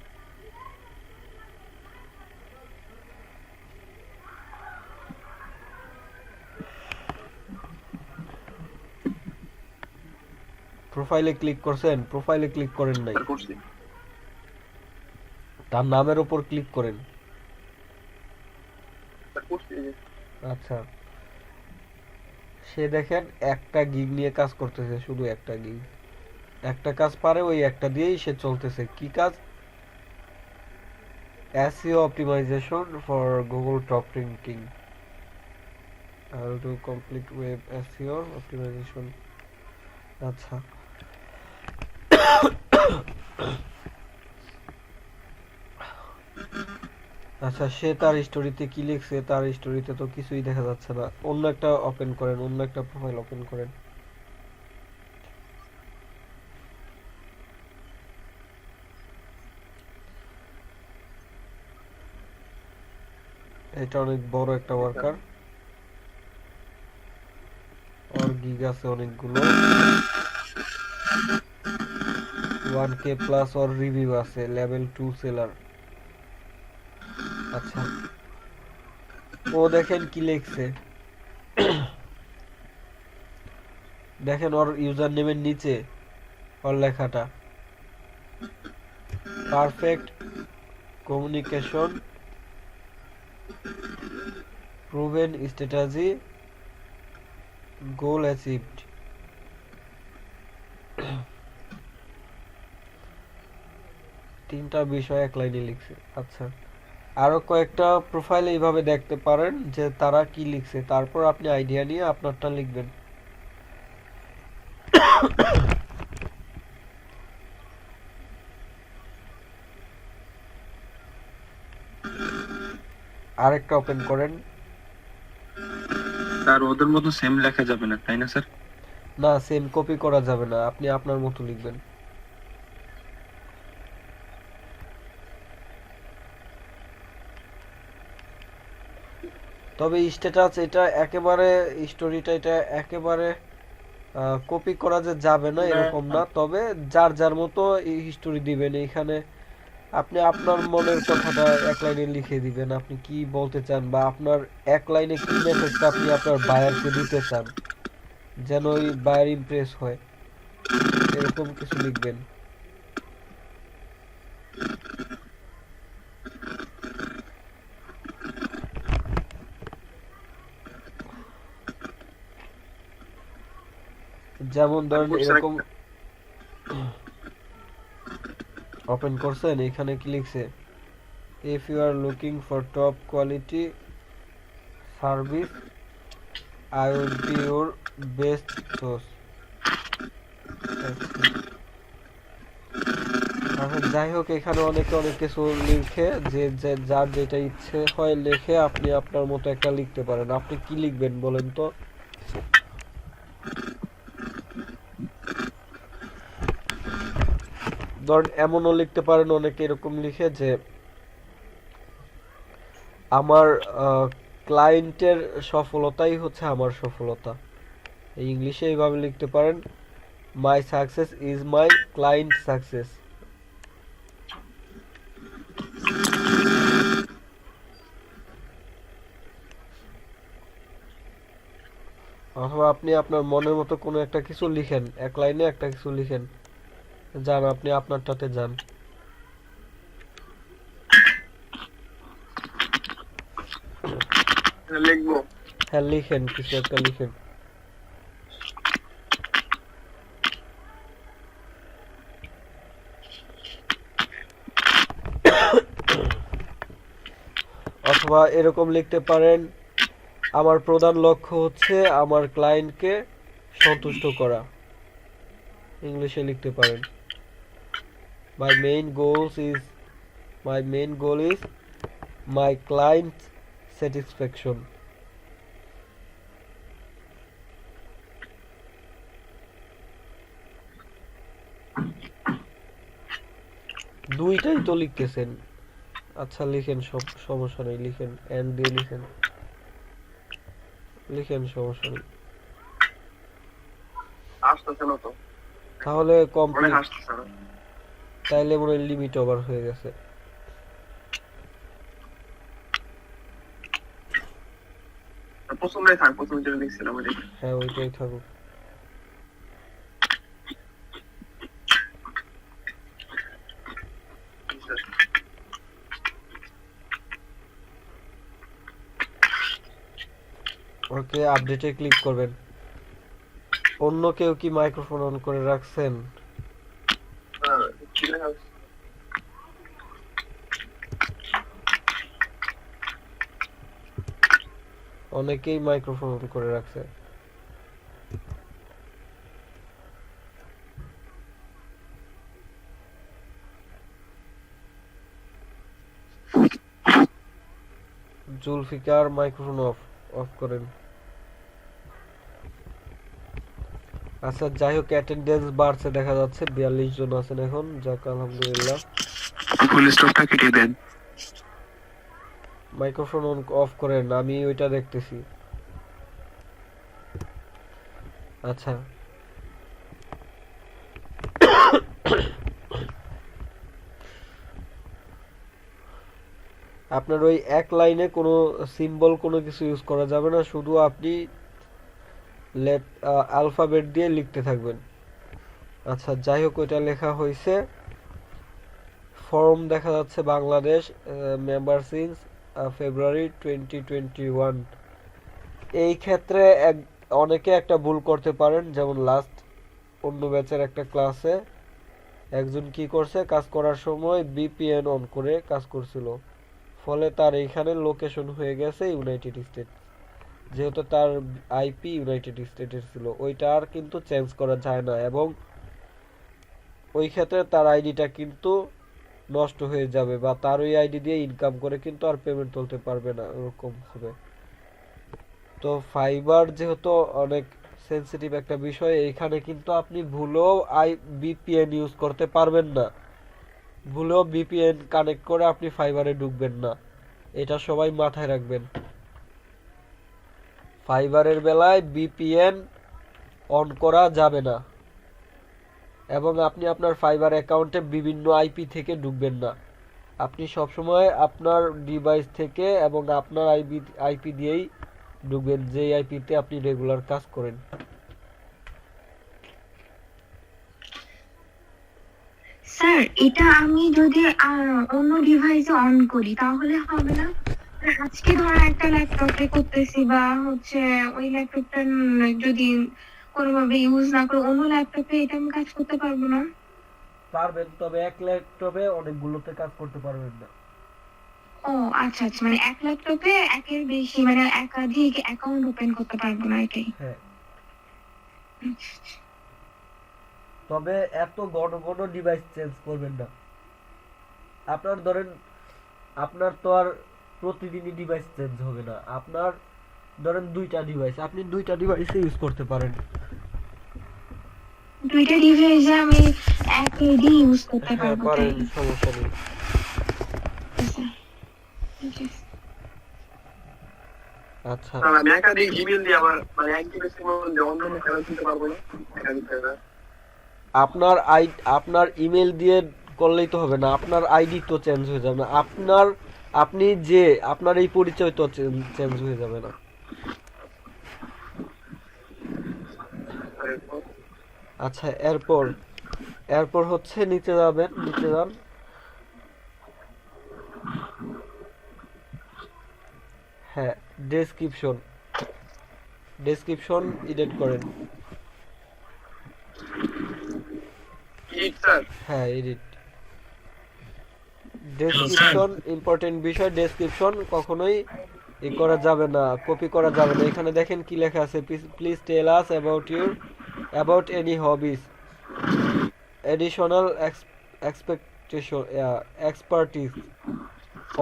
প্রোফাইলে ক্লিক করছেন? প্রোফাইলে ক্লিক করেন নাই, করছি। তার নামের উপর ক্লিক করেন। করছি। আচ্ছা, সে দেখেন একটা গিগ নিয়ে কাজ করতেছে, শুধু একটা গিগ, একটা কাজ পারে, ওই একটা দিয়েই সে চলতেছে। কি কাজ? SEO optimization for Google top ranking. How to complete web SEO optimization. আচ্ছা, আচ্ছা, সে তার স্টোরিতে কি লিখছে? তার স্টোরিতে তো কিছুই দেখা যাচ্ছে না। অন্য একটা ওপেন করেন, অন্য একটা প্রোফাইল ওপেন করেন। এটা অনেক বড় একটা ওয়ার্কার, ওর গিগ আছে অনেকগুলো, 1K প্লাস ওর রিভিউ আছে, লেভেল 2 সেলার। আচ্ছা, ও দেখেন কি লিখছে, দেখেন ওর ইউজার নেমের নিচে ওর লেখাটা পারফেক্ট কমিউনিকেশন, প্রুভেন স্ট্র্যাটেজি, গোল অ্যাচিভড। তিনটা বিষয় এক লাইনে লিখছে। আচ্ছা, আরো কয়েকটা প্রোফাইল এইভাবে দেখতে পারেন যে তারা কি লিখছে, তারপর আপনি আইডিয়া নিয়ে আপনারটা লিখবেন। আরেকটা ওপেন করেন। স্যার ওদের মতো সেম লেখা যাবে না, তাই না স্যার? না, সেম কপি করা যাবে না, আপনি আপনার মতো লিখবেন। তবে স্ট্যাটাস এটা একেবারে, স্টোরিটা এটা একেবারে কপি করা যে যাবে না এরকম না, তবে যার যার মতো এই হিস্টোরি দিবেন। এখানে আপনি আপনার মনের কথাটা এক লাইনে লিখে দিবেন, আপনি কি বলতে চান বা আপনার এক লাইনে কি মেসেজটা আপনি আপনার বায়ারকে দিতে চান, যেন ওই বায়ার ইমপ্রেস হয়, এরকম কিছু লিখবেন। যেমন ধরেন এরকম ওপেন করছেন, এখানে কি লিখছে? If you are looking for top quality service I will be your best source. যাই হোক, এখানে অনেকে অনেক কিছু লিখে, যে যার যেটা ইচ্ছে হয় লিখে, আপনি আপনার মতো একটা লিখতে পারেন। আপনি কি লিখবেন বলেন তো? ধরেন এমনও লিখতে পারেন, অনেকে এরকম লিখে যে আমার ক্লায়েন্টের সফলতাই হচ্ছে আমার সফলতা। এই ইংলিশে এইভাবে লিখতে পারেন, my success is my client success. অথবা আপনি আপনার মনের মতো কোনো একটা কিছু লিখেন, এক লাইনে একটা কিছু লিখেন, যান আপনি আপনারটাতে যান। লিখবো। হ্যাঁ লিখেন, কিছু একটা লিখেন। অথবা এরকম লিখতে পারেন, আমার প্রধান লক্ষ্য হচ্ছে আমার ক্লায়েন্টকে সন্তুষ্ট করা। ইংলিশে লিখতে পারেন, my main goal is my client's satisfaction. দুইটাই তো লিখতেছেন। আচ্ছা লিখেন, সব সমস্যা নেই, লিখেন এন্ড দিয়ে লিখেন, সমস্যা নেই। আসতেছে না তো, তাহলে অনেক কমপ্লিট। আসতেছে না। তাইলে মনে হয় লিমিট ওভার হয়ে গেছে। প্রথমটাই থাক, প্রথম যেটা লিখছিলাম ওইটাই। হ্যাঁ ওইটাই থাকুক। ওকে, আপডেটে ক্লিক করবেন। অন্য কেউ কি মাইক্রোফোন অন করে রাখছেন? কি লেখা আছে? অনেকেই মাইক্রোফোন অন করে রাখছে। জুলফিকার মাইক্রোফোন অফ করেন। আচ্ছা যাই হোক, অ্যাটেন্ডেন্স বাড়ছে দেখা যাচ্ছে, 42 জন আছেন এখন, যাক আলহামদুলিল্লাহ। ফুল স্টপটা কেটে দেন। মাইক্রোফোন অফ করেন, আমি ওইটা দেখতেছি। আচ্ছা আপনার ওই এক লাইনে কোনো সিম্বল কোনো কিছু ইউজ করা যাবে না, শুধু আপনি অ্যালফাবেট দিয়ে লিখতে থাকবেন। আচ্ছা যাই হোক, ওইটা লেখা হয়েছে। ফর্ম দেখা যাচ্ছে বাংলাদেশ, মেম্বার সিন্স ফেব্রুয়ারি 2021। এই ক্ষেত্রে অনেকে একটা ভুল করতে পারেন, যেমন লাস্ট অন্য ব্যাচের একটা ক্লাসে একজন কি করছে, কাজ করার সময় বিপিএন অন করে কাজ করছিল, ফলে তার এইখানে লোকেশন হয়ে গেছে ইউনাইটেড স্টেটস, যেহেতু তার আইপি ইউনাইটেড স্টেটের ছিল। ওইটা আর কিন্তু চেঞ্জ করা যায় না, এবং ওই ক্ষেত্রে তার আইডিটা কিন্তু নষ্ট হয়ে যাবে, বা তার ওই আইডি দিয়ে ইনকাম করে কিন্তু আর পেমেন্ট তুলতে পারবে না, এরকম হবে। তো ফাইবার যেহেতু অনেক সেনসিটিভ একটা বিষয়, এইখানে কিন্তু আপনি ভুলেও বিপিএন ইউজ করতে পারবেন না, ভুলেও বিপিএন কানেক্ট করে আপনি ফাইবারে ঢুকবেন না, এটা সবাই মাথায় রাখবেন। ফাইবারের বেলায় বিপিএন অন করা যাবে না, এবং আপনি আপনার ফাইবার অ্যাকাউন্টে বিভিন্ন আইপি থেকে ঢুকবেন না। আপনি সবসময় আপনার ডিভাইস থেকে এবং আপনার আইপি দিয়েই ঢুকবেন, যেই আইপিতে আপনি রেগুলার কাজ করেন। স্যার এটা আমি যদি অন্য ডিভাইসে অন করি তাহলে হবে না? আজকে ধরো একটা ল্যাপটপে করতেছি, বা হচ্ছে ওই ল্যাপটপটা যদি কোনোভাবে ইউজ না করে অন্য ল্যাপটপে এটা আমি কাজ করতে পারবো না? পারবেন, তবে এক ল্যাপটপে অনেকগুলোতে কাজ করতে পারবেন না। ও আচ্ছা আচ্ছা, মানে এক ল্যাপটপে একের বেশি মানে একাধিক অ্যাকাউন্ট ওপেন করতে পারবো না, এটাই। হ্যাঁ, তবে এত ঘন ঘন ডিভাইস চেঞ্জ করবেন না। আপনার ধরেন, আপনার তো আর প্রতিদিনই ডিভাইস চেঞ্জ হবে না, আপনার ধরেন দুইটা ডিভাইস, আপনি দুইটা ডিভাইসে ইউজ করতে পারেন। দুইটা ডিভাইসে আমি এক আইডি ইউজ করতে হ্যাঁ পারবো, তাই? পারেন, সমস্যা নেই। আচ্ছা আমি একাধিক ইমেল দিয়ে আমার মানে একদিনের মধ্যে অন্য খেলা দিতে পারবো না, একাধিক খেলা। আপনার ইমেল দিয়ে করলেই তো হবে না, আপনার আইডি তো চেঞ্জ হয়ে যাবে না, আপনার এই পরিচয় তো চেঞ্জ হয়ে যাবে না। আচ্ছা এরপর হচ্ছে নিচে যান। হ্যাঁ, ডেসক্রিপশন। ডেসক্রিপশন এডিট করেন। স্যার হ্যাঁ এডিট। ডেসক্রিপশন ইম্পর্টেন্ট বিষয়, ডেসক্রিপশন কখনোই ই করা যাবে না, কপি করা যাবে না। এখানে দেখেন কি লেখা আছে, please tell us about any hobbies, additional expectation expertise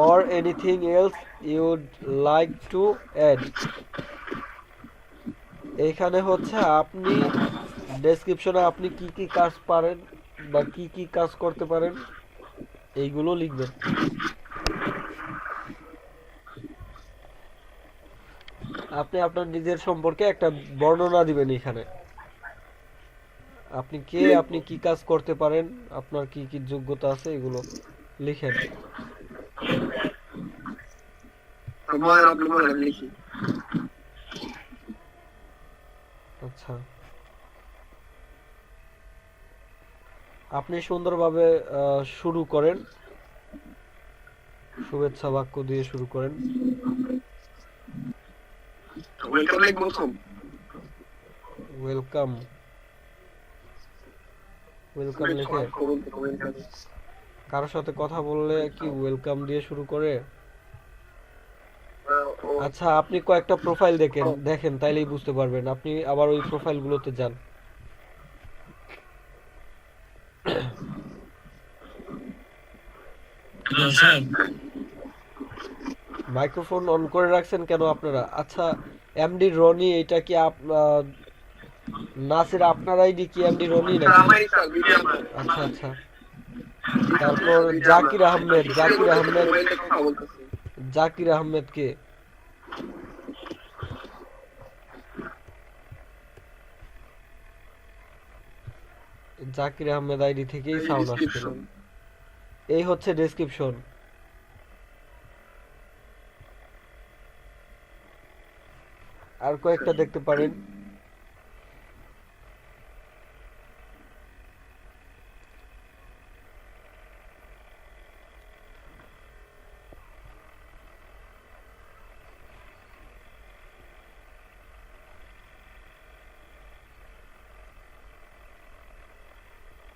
or anything else you'd like to add। এখানে হচ্ছে আপনি ডেসক্রিপশনে আপনি কি কি কাজ পারেন বা কি কি কাজ করতে পারেন এইগুলো লিখবেন। আপনি আপনার নিজের সম্পর্কে একটা বর্ণনা দিবেন এখানে, আপনি কে, আপনি কি কাজ করতে পারেন, আপনার কি কি যোগ্যতা আছে এগুলো লিখেন। আপনি বলেন লিখি। আচ্ছা, আপনি সুন্দরভাবে শুরু করেন, শুভেচ্ছা বাক্য দিয়ে শুরু করেন। ওয়েলকাম লাইক বলছো? ওয়েলকাম, ওয়েলকাম লিখে কারোর সাথে কথা বললে কি ওয়েলকাম দিয়ে শুরু করে? আচ্ছা, আপনি কয়েকটা প্রোফাইল দেখেন তাইলেই বুঝতে পারবেন। আপনি আবার ওই প্রোফাইলগুলোতে যান। মাইক্রোফোন অন করে রাখছেন কেন আপনারা? আচ্ছা, এমডি রনি, এটা কি নাসির আপনার আইডি কি এমডি রনি নাকি? আচ্ছা আচ্ছা। তারপর জাকির আহমেদ কে? জাকির আহমেদ আইডি থেকেই সাউন্ড আসছিল। এই হচ্ছে ডেসক্রিপশন। আর কয়েকটা দেখতে পারেন।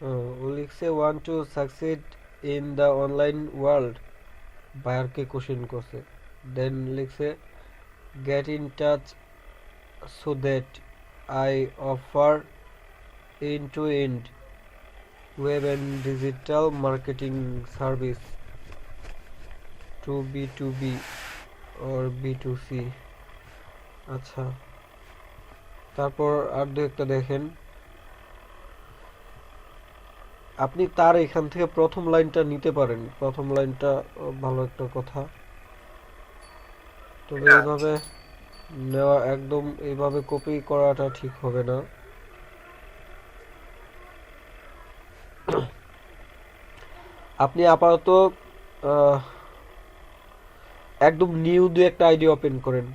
ও লিখছে want to succeed in the online world, বায়ারকে কোশ্চেন করছে। দেন লিখছে get in touch so that I offer end-to-end web and digital marketing service to B2B or B2C। আচ্ছা, তারপর আর দু একটা দেখেন। আপনি তার এখান থেকে প্রথম লাইনটা নিতে পারেন, প্রথম লাইনটা ভালো একটা কথা। তবে এইভাবে নেওয়া, একদম এইভাবে কপি করাটা ঠিক হবে না। আপনি আপাতত একদম নিউ দু একটা আইডি ওপেন করেন।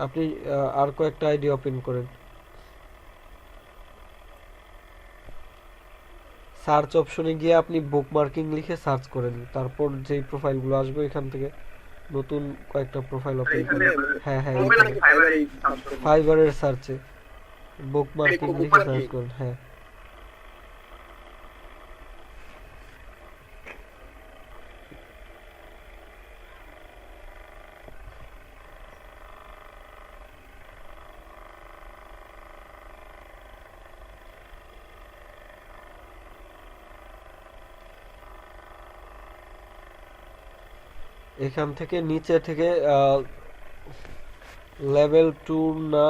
আপনি আর কয়েকটা আইডি ওপেন করেন। সার্চ অপশনে গিয়ে আপনি বুকমার্কিং লিখে সার্চ করেন, তারপর যেই প্রোফাইলগুলো আসবে এখান থেকে নতুন কয়েকটা প্রোফাইল ওপেন করেন। হ্যাঁ হ্যাঁ, ফাইবারের সার্চে বুকমার্কিং লিখে সার্চ করুন। হ্যাঁ, এখান থেকে নিচে থেকে লেভেল 2 না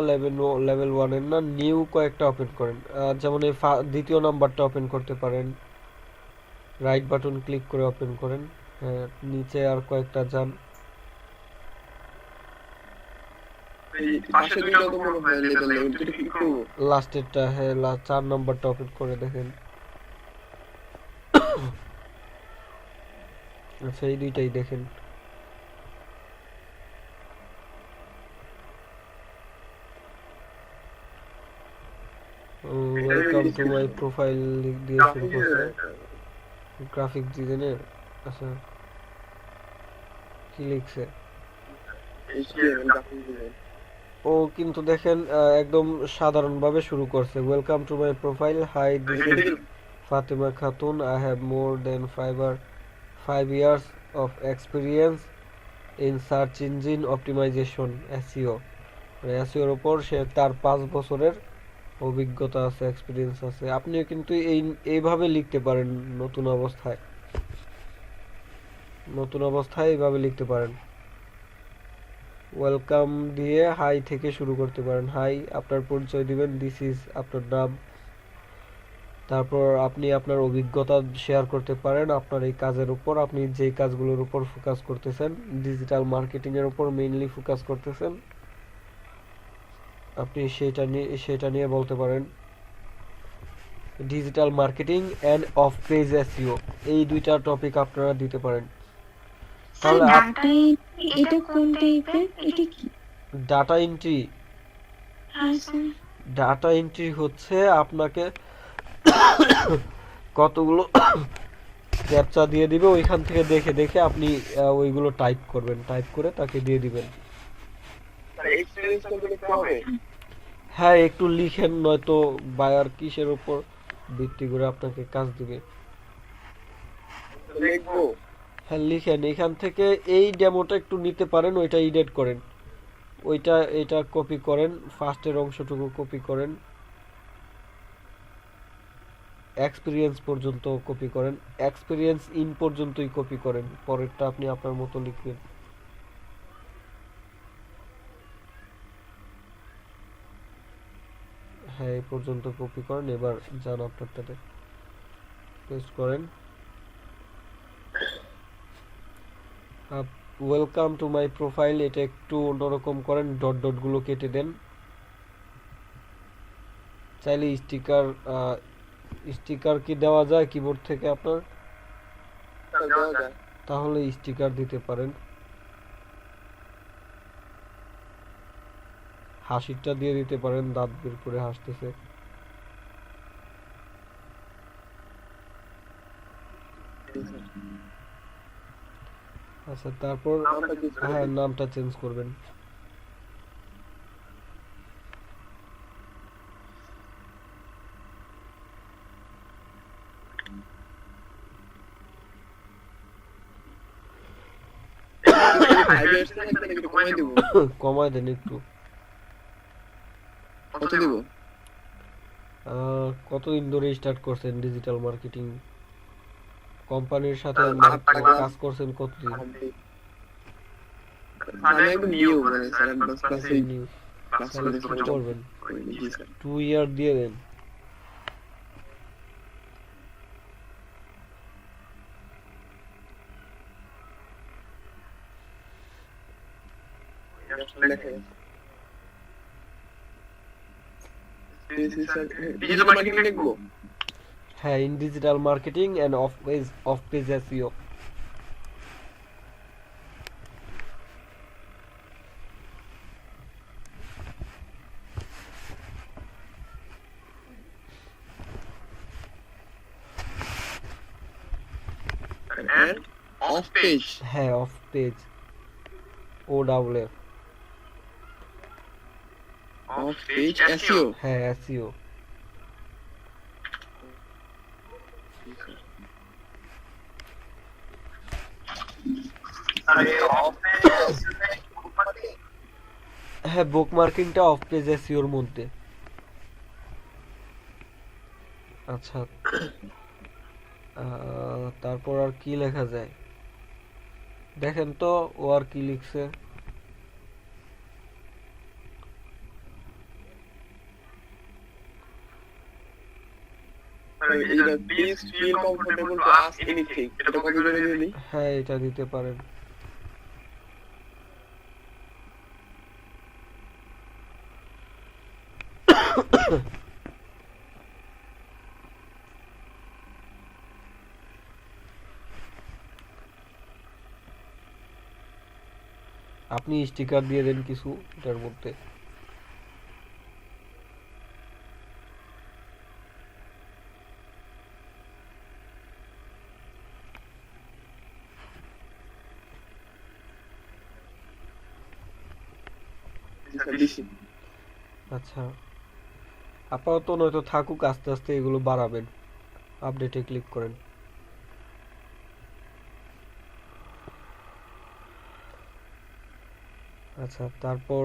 লেভেল 1 এর না, নিউ কয়েকটা ওপেন করেন। যেমন এই দ্বিতীয় নাম্বারটা ওপেন করতে পারেন, রাইট বাটন ক্লিক করে ওপেন করেন। নিচে আর কয়েকটা যান। লাস্টেরটা, হ্যাঁ 4 নাম্বারটা ওপেন করে দেখেন। আচ্ছা, এই দুইটাই দেখেন। ওয়েলকাম টু মাই প্রোফাইল দিয়ে শুরু করছে, গ্রাফিক ডিজাইনের। আচ্ছা, কি লিখছে? HTML graphic design. ও কিন্তু দেখেন একদম সাধারণভাবে শুরু করছে, welcome to my profile, hi this এটা ইজ কি Fatema Khatun, I have more than 5 years of experience in search engine optimization SEO। এসইওর উপর সে তার 5 বছরের অভিজ্ঞতা আছে, এক্সপিরিয়েন্স আছে। আপনিও কিন্তু এইভাবে লিখতে পারেন, নতুন অবস্থায় এইভাবে লিখতে পারেন। ওয়েলকাম দিয়ে হাই থেকে শুরু করতে পারেন। হাই, আপনার পরিচয় দিবেন, দিস ইজ আপনার নাম। তারপর আপনি আপনার অভিজ্ঞতা শেয়ার করতে পারেন আপনার এই কাজের উপর, আপনি যেই কাজগুলোর উপর ফোকাস করতেছেন, ডিজিটাল মার্কেটিং এর উপর মেইনলি ফোকাস করতেছেন, আপনি সেটা নিয়ে বলতে পারেন। Digital marketing and off page SEO, এই দুইটা টপিক আপনারা দিতে পারেন। স্যার তাহলে ডাটা এটা কোন টাইপের, এটা কি? ডাটা এন্ট্রি, হ্যাঁ স্যার। ডাটা এন্ট্রি হচ্ছে আপনাকে কতগুলো ক্যাপচা দিয়ে দিবে, ওইখান থেকে দেখে দেখে আপনি ওইগুলো টাইপ করবেন, টাইপ করে তাকে দিয়ে দিবেন। এক্সপেরিয়েন্স করতে লিখতে হবে? হ্যাঁ, একটু লিখেন, নয়তো বায়ার কিসের উপর ভিত্তি করে আপনাকে কাজ দিবে। লিখবো? হ্যাঁ লিখেন, এখান থেকে এই ডেমোটা একটু নিতে পারেন, ওইটা এডিট করেন, এটা কপি করেন, ফার্স্টের অংশটুকু কপি করেন, এক্সপিরিয়েন্স পর্যন্ত কপি করেন, এক্সপিরিয়েন্স ইন পর্যন্তই কপি করেন, পরেরটা আপনি আপনার মতো লিখবেন। হ্যাঁ, এই পর্যন্ত কপি করেন, এবার যান আপনারটাতে পেস্ট করেন। ওয়েলকাম টু মাই প্রোফাইল, এটা একটু অন্যরকম করেন, ডট ডট গুলো কেটে দেন। চাইলে স্টিকার কি দেওয়া যায় কিবোর্ড থেকে আপনার? দেওয়া যায়। তাহলে স্টিকার দিতে পারেন। হাসিটা দিয়ে দিতে পারেন, দাঁত বের করে হাসতেছে। আচ্ছা, তারপর নামটা কি ছিল? হ্যাঁ, নামটা চেঞ্জ করবেন। ফাইভ ইয়ার্স থেকে একটু কমাই দেবো। কমায় দেন একটু। কত দেবো? কতদিন ধরে স্টার্ট করছেন ডিজিটাল মার্কেটিং? কোম্পানির সাথে কাজ করছেন কতদিন? আমি একদম নিউ, মানে স্যার অ্যাডভান্স ক্লাসে নিউ, ক্লাস তাহলে করে কি করবেন? জি স্যার। 2 ইয়ার দিয়ে দেন। ডিজিটাল মার্কেটিং লিখবো? হ্যাঁ, in digital marketing and off page SEO. and off page হ্যাঁ, অফ পেজ, ও double F. off page SEO হ্যাঁ, এসইও। হ্যাঁ, বুক মার্কিংটা অফ পেজ এসইওর মধ্যে। আচ্ছা, তারপর আর কি লেখা যায় দেখেন তো, ও আর কি লিখছে। either please feel comfortable to ask anything এটা কপি করে দিয়ে দিই হ্যাঁ, এটা দিতে পারেন। আপনি স্টিকার দিয়ে দেন কিছু এটার মধ্যে। স্যার দিছি। আচ্ছা, আপাতত নয়তো থাকুক, আস্তে আস্তে এগুলো বাড়াবেন। আপডেটে ক্লিক করেন। আচ্ছা, তারপর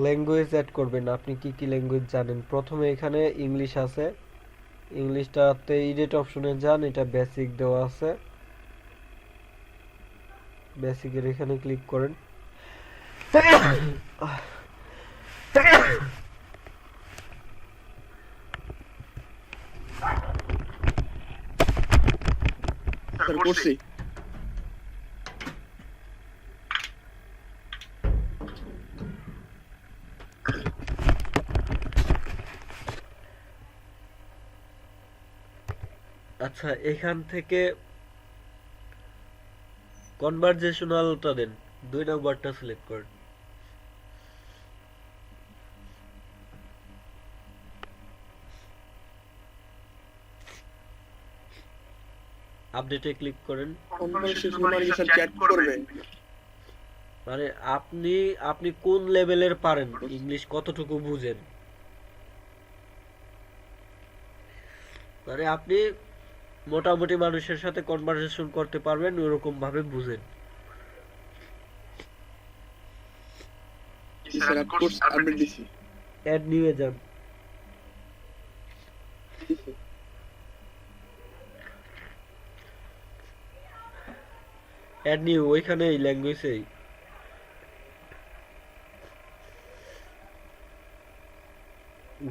ল্যাঙ্গুয়েজ অ্যাড করবেন। আপনি কি কি ল্যাঙ্গুয়েজ জানেন? প্রথমে এখানে ইংলিশ আছে, ইংলিশটাতে এডিট অপশনে যান, এটা বেসিক দেওয়া আছে, বেসিকের এখানে ক্লিক করেন। স্যার করছি। আচ্ছা, এখান থেকে কনভারজেশনালটা দেন, 2 নাম্বারটা সিলেক্ট করেন। আপডেটে ক্লিক করেন। কনভারসেশন মানে কি স্যার চ্যাট করবে? মানে আপনি আপনি কোন লেভেলের পারেন, ইংলিশ কতটুকু বুঝেন, মানে আপনি মোটামুটি মানুষের সাথে কনভারসেশন করতে পারবেন ওরকম ভাবে বুঝেন। স্যার কোর্স আপডেট দিছি। অ্যাড নিয়ে যান। অ্যাড নিউ ওইখানে এই ল্যাঙ্গুয়েজেই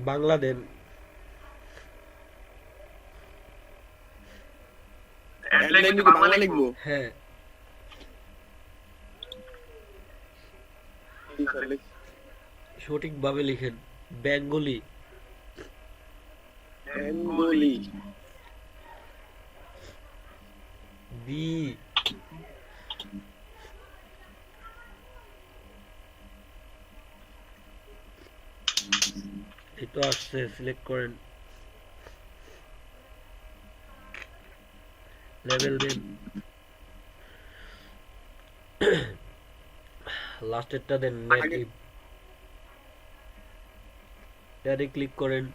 বাংলা দেন। হেডলাইন কি বাংলা লিখবো? হ্যাঁ, স্যার লিখ। সঠিকভাবে লিখেন। বেঙ্গলি, বেঙ্গলি, বি, এই তো আসছে, সিলেক্ট করেন, লেভেল দেন, লাস্টেরটা দেন নেটিভ, এটাতে ক্লিক করেন।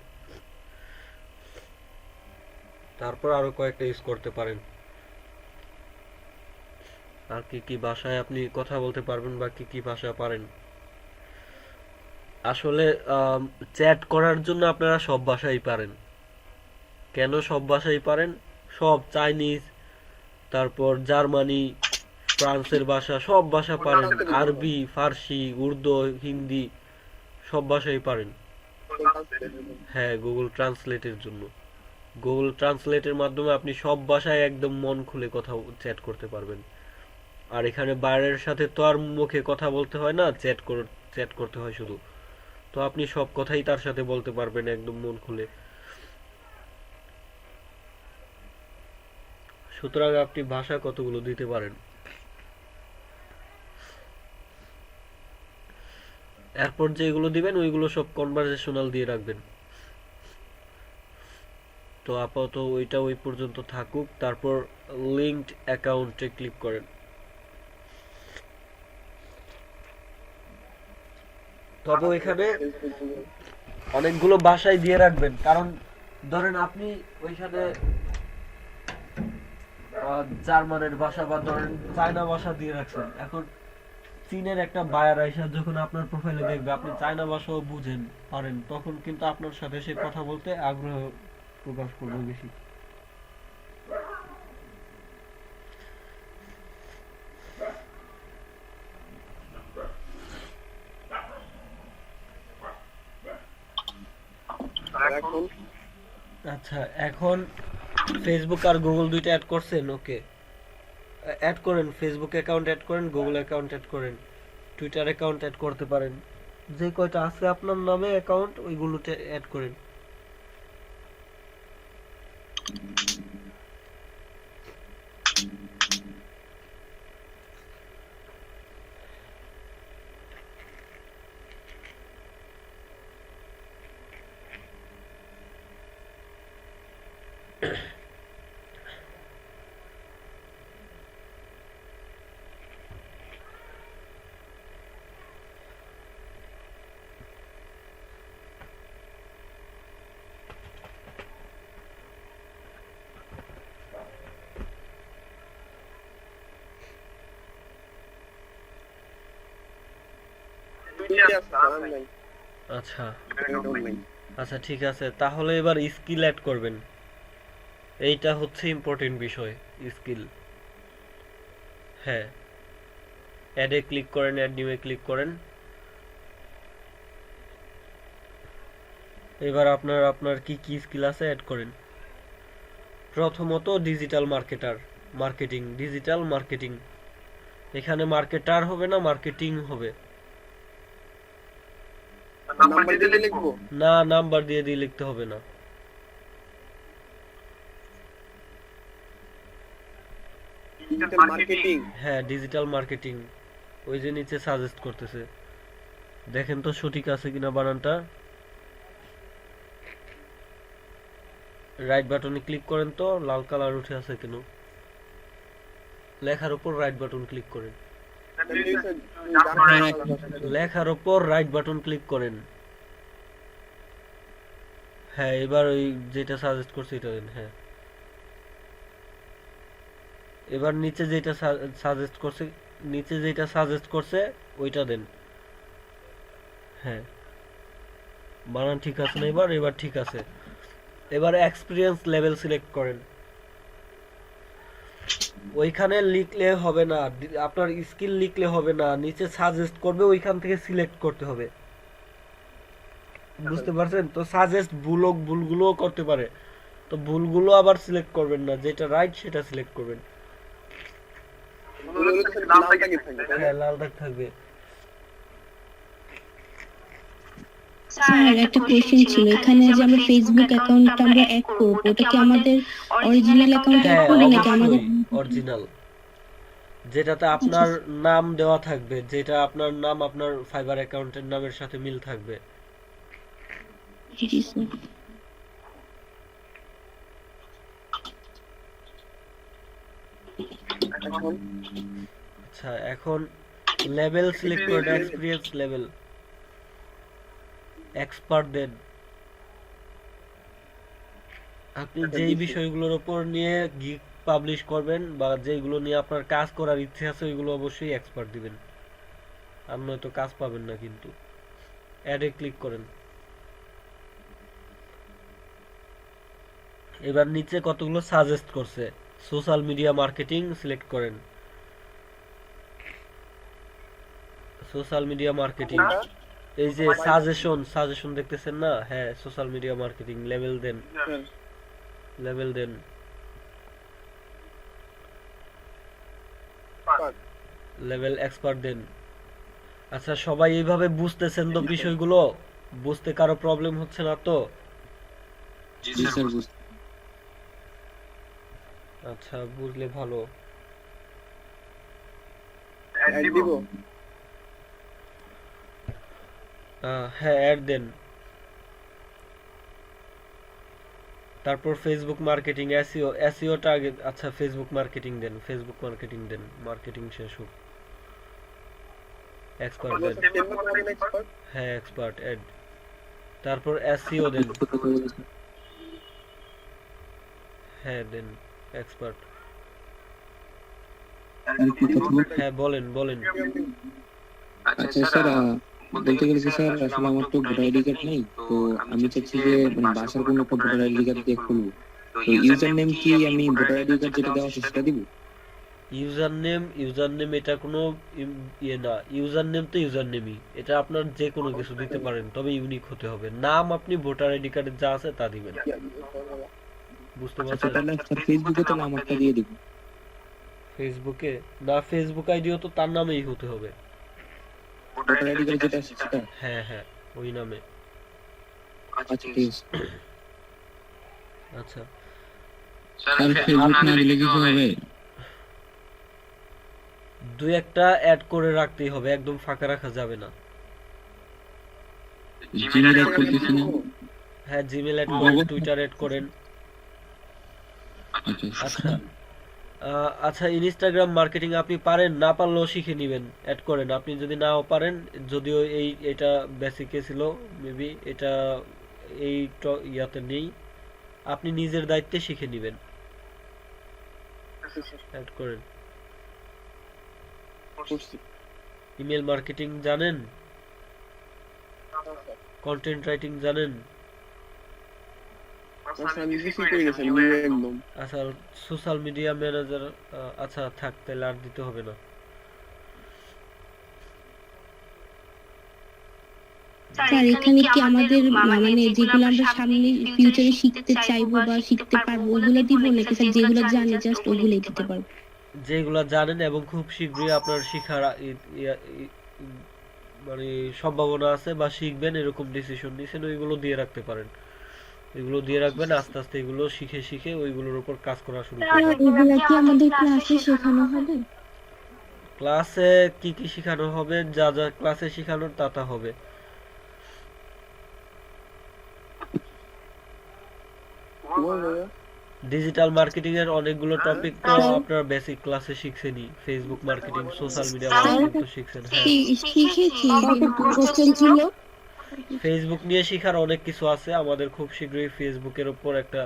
তারপর আরো কয়েকটা ইউজ করতে পারেন। আর কি কি ভাষায় আপনি কথা বলতে পারবেন বা কি কি ভাষা পারেন? আসলে চ্যাট করার জন্য আপনারা সব ভাষাই পারেন। কেন সব ভাষাই পারেন? সব চাইনিজ, তারপর জার্মানি, ফ্রান্সের ভাষা, সব ভাষা পারেন। আরবি, ফার্সি, উর্দু, হিন্দি, সব ভাষাই পারেন। হ্যাঁ, গুগল ট্রান্সলেটের জন্য। গুগল ট্রান্সলেটের মাধ্যমে আপনি সব ভাষায় একদম মন খুলে কথা চ্যাট করতে পারবেন। আর এখানে বাইরের সাথে তো আর মুখে কথা বলতে হয় না, চ্যাট করতে হয় শুধু। তো আপনি সব কথাই তার সাথে বলতে পারবেন একদম মন খুলে। সুতরাং আপনি ভাষা কতগুলো দিতে পারেন। এরপর যেগুলো দিবেন ওইগুলো সব কনভারসেশনাল দিয়ে রাখবেন। তো আপাতত ওইটা ওই পর্যন্ত থাকুক। তারপর লিঙ্কড অ্যাকাউন্টে ক্লিক করেন। তবে ওইখানে অনেকগুলো ভাষাই দিয়ে রাখবেন, কারণ ধরেন আপনি ওইখানে জার্মানের ভাষা বা ধরেন চায়না ভাষা দিয়ে রাখছেন, এখন চীনের একটা বায়ার আইসা যখন আপনার প্রোফাইলে দেখবে আপনি চায়না ভাষাও বুঝেন পারেন, তখন কিন্তু আপনার সাথে সে কথা বলতে আগ্রহ প্রকাশ করবে বেশি। এখন আচ্ছা, এখন ফেসবুক আর গুগল দুইটা অ্যাড করছেন, ওকে অ্যাড করেন। ফেসবুক অ্যাকাউন্ট অ্যাড করেন, গুগল অ্যাকাউন্ট অ্যাড করেন, টুইটার অ্যাকাউন্ট অ্যাড করতে পারেন। যে কয়টা আছে আপনার নামে অ্যাকাউন্ট ওইগুলোতে অ্যাড করেন। আছে আর নাই আচ্ছা নাই। আচ্ছা ঠিক আছে, তাহলে এবার স্কিল অ্যাড করবেন। এইটা হচ্ছে ইম্পর্টেন্ট বিষয়, স্কিল। হ্যাঁ, অ্যাডে ক্লিক করেন, অ্যাড নিউয়ে ক্লিক করেন। এবার আপনার আপনার কি কি স্কিল আছে অ্যাড করেন। প্রথমত ডিজিটাল মার্কেটিং, ডিজিটাল মার্কেটিং। এখানে মার্কেটার হবে না, মার্কেটিং হবে। নাম্বার দিয়ে লিখবো না, নাম্বার দিয়ে দিয়ে লিখতে হবে না। ডিজিটাল মার্কেটিং হ্যাঁ, ডিজিটাল মার্কেটিং। ওই যে নিচে সাজেস্ট করতেছে, দেখেন তো সঠিক আছে কিনা বানানটা। রাইট বাটনে ক্লিক করেন তো, লাল কালার উঠে আছে কেন? লেখার উপর রাইট বাটন ক্লিক করেন, লেখার উপর রাইট বাটন ক্লিক করেন। হ্যাঁ, এবার ওই যেটা সাজেস্ট করছে এটা দেন। হ্যাঁ, এবার নিচে যেটা সাজেস্ট করছে ওইটা দেন। হ্যাঁ, বানান ঠিক আছে না? এবার ঠিক আছে। এবার এক্সপিরিয়েন্স লেভেল সিলেক্ট করেন। ওইখানে লিখলে হবে না, আপনার স্কিল লিখলে হবে না, নিচে সাজেস্ট করবে, ওইখান থেকে সিলেক্ট করতে হবে। বুঝতে পারছেন তো? সাজেস্ট ভুলগুলো করতে পারে, তো ভুলগুলো আবার সিলেক্ট করবেন না, যেটা রাইট সেটা সিলেক্ট করবেন। হ্যাঁ, লাল দাগ থাকবে। স্যার একটা কোশ্চেন ছিল, এখানে যে আমরা ফেসবুক অ্যাকাউন্টটা আমরা অ্যাড করব, ওটা কি আমাদের অরিজিনাল অ্যাকাউন্ট অ্যাড হ্যাঁ, করলে নাকি আমাদের অবশ্যই অরিজিনাল, যেটাতে আপনার নাম দেওয়া থাকবে, যেটা আপনার নাম আপনার ফাইবার অ্যাকাউন্টের নামের সাথে মিল থাকবে। জি স্যার। আচ্ছা, এখন লেভেল সিলেক্ট করুন, এক্সপিরিয়েন্স লেভেল, এক্সপার্ট দেন। আপনি যেই বিষয়গুলোর উপর নিয়ে গিগ পাবলিশ করবেন বা যেগুলো নিয়ে আপনার কাজ করার ইচ্ছে আছে ওইগুলো অবশ্যই এক্সপার্ট দিবেন, আর নয়তো কাজ পাবেন না কিন্তু। অ্যাডে ক্লিক করেন। এবার নিচে কতগুলো সাজেস্ট করছে, সোশ্যাল মিডিয়া মার্কেটিং সিলেক্ট করেন। সোশ্যাল মিডিয়া মার্কেটিং, এই যে সাজেশন দেখতেছেন না? হ্যাঁ, সোশ্যাল মিডিয়া মার্কেটিং, লেভেল দেন, লেভেল দেন। লেভেল এক্সপার্ট দেন। আচ্ছা, সবাই এইভাবে বুঝতেছেন তো বিষয়গুলো? বুঝতে কারো প্রবলেম হচ্ছে না তো? জি স্যার, বুঝতে আচ্ছা, বুঝলে ভালো। দিব হ্যাঁ, অ্যাড দেন। তারপর ফেসবুক মার্কেটিং, এসইওটা আগে। আচ্ছা, ফেসবুক মার্কেটিং দেন, মার্কেটিং শেষ হোক। এক্সপার্ট দেন। হ্যাঁ, এক্সপার্ট অ্যাড। তারপর এসইও দেন। হ্যাঁ, দেন এক্সপার্ট। হ্যাঁ, বলেন। আচ্ছা স্যার, বলতে গেলে যে স্যার আসলে আমার তো ভোটার আইডি কার্ড নেই, তো আমি চাচ্ছি যে মানে বাসার কোনো একটা ভোটার আইডি কার্ড দিয়ে খুলবো। তো ইউজার নেম কি আমি ভোটার আইডি কার্ড যেটা দেওয়া আছে সেটা দিব? ইউজার নেম এটা কোনো ইয়ে না। ইউজার নেম তো ইউজার নেমই, এটা আপনার যে কোনো কিছু দিতে পারেন, তবে ইউনিক হতে হবে। নাম আপনি ভোটার আইডি কার্ডে যা আছে তা দিবেন। বুঝতে আচ্ছা, পারছেন? তাহলে স্যার ফেসবুকে তাহলে আমারটা দিয়ে দিব। ফেসবুকে না, ফেসবুক আইডিও তো তার নামেই হতে হবে। ভোটার আইডি কার্ড যেটা আছে সেটা? হ্যাঁ, ওই নামে। আচ্ছা ঠিক আছে। আচ্ছা, স্যার ফেসবুক না দিলে কিছু হবে? দুই একটা অ্যাড করে রাখতেই হবে, একদম ফাঁকা রাখা যাবে না। জিমেল অ্যাড করতেছি না? হ্যাঁ, জিমেল অ্যাড করেন, টুইটার অ্যাড করেন। আচ্ছা আচ্ছা, ইনস্টাগ্রাম মার্কেটিং আপনি পারেন, না পারলেও শিখে নেবেন, অ্যাড করেন। আপনি যদি নাও পারেন, যদিও এটা বেসিকে ছিল, মেবি এটা এই ইয়াতে নেই, আপনি নিজের দায়িত্বে শিখে নেবেন, অ্যাড করেন। ইমেল মার্কেটিং জানেন? কন্টেন্ট রাইটিং জানেন? স্যার আমি কিছুই করি না স্যার, নিউ একদম। আচ্ছা, সোশ্যাল মিডিয়া ম্যানেজার, আচ্ছা থাক, তাহলে আর দিতে হবে না। স্যার এখানে কি আমাদের মানে যেগুলো আমরা সামনে ফিউচারে শিখতে চাইবো বা শিখতে পারবো ওগুলো দিব নাকি স্যার যেগুলো জানি জাস্ট ওগুলোই দিতে পারবো? যেগুলা জানেন এবং খুব শীঘ্রই আপনার শিখার মানে সম্ভাবনা আছে বা শিখবেন এরকম ডিসিশন নিছেন, ওইগুলো দিয়ে রাখতে পারেন। এগুলো দিয়ে রাখবেন, আস্তে আস্তে এগুলো শিখে শিখে ওইগুলোর উপর কাজ করা শুরু করবেন। এগুলো কি আমাদের ক্লাসে শেখানো হবে? ক্লাসে কি কি শেখানো হবে? যা যা ক্লাসে শেখানোর তা তা হবে। ডিজিটাল মার্কেটিং এর অনেকগুলো টপিক তো আপনারা বেসিক ক্লাসে শিখছেনই, Facebook marketing, social media marketing তো শিখছেন। হ্যাঁ, শিখেছি, কিন্তু কোশ্চেন ছিল ফেসবুক নিয়ে শেখার অনেক কিছু আছে। আমাদের খুব শীঘ্রই ফেসবুকের উপর একটা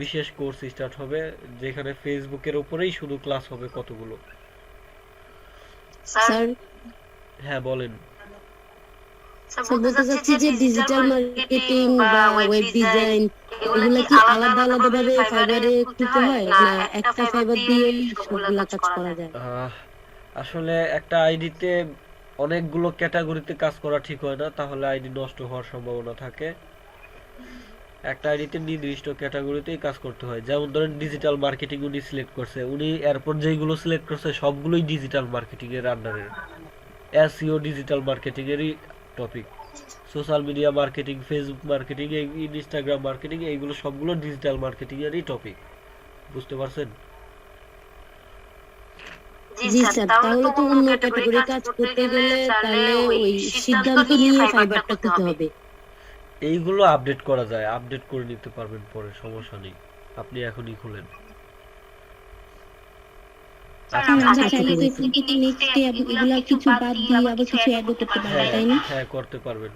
বিশেষ কোর্স স্টার্ট হবে, যেখানে ফেসবুকের উপরেই শুধু ক্লাস হবে কতগুলো। স্যার হ্যাঁ বলেন। স্যার বলতে চাচ্ছি যে ডিজিটাল মার্কেটিং বা ওয়েব ডিজাইন এগুলা কি আলাদা আলাদা ভাবে ফাইবারে খুলতে হয় না একটা ফাইবার দিয়ে সবগুলা কাজ করা যায়? আসলে একটা আইডিতে অনেকগুলো ক্যাটাগরিতে কাজ করা ঠিক হয় না, তাহলে আইডি নষ্ট হওয়ার সম্ভাবনা থাকে। একটা আইডিতে নির্দিষ্ট ক্যাটাগরিতেই কাজ করতে হয়। যেমন ধরেন ডিজিটাল মার্কেটিং উনি সিলেক্ট করছে, উনি এরপর যেগুলো সিলেক্ট করছে সবগুলোই ডিজিটাল মার্কেটিং এর আন্ডারে। এসইও ডিজিটাল মার্কেটিং এরই topic. Social media marketing, Facebook marketing, Instagram marketing, এইগুলো সবগুলো ডিজিটাল মার্কেটিং এরই টপিক। বুঝতে পারছেন? জি স্যার, তাহলে তো অন্য ক্যাটাগরি কাজ করতে গেলে তাহলে ওই সিদ্ধান্ত নিয়ে ফাইবারটা খুলতে হবে। এইগুলো আপডেট করা যায়, আপডেট করে নিতে পারবেন পরে, সমস্যা নেই। আপনি এখনই খুলেন। আমরা চাইলে নেক্সট ডে এগুলা কিছু বাদ দিয়ে আবার কিছু অ্যাড করতে পারবো, তাই না? হ্যাঁ করতে পারবেন।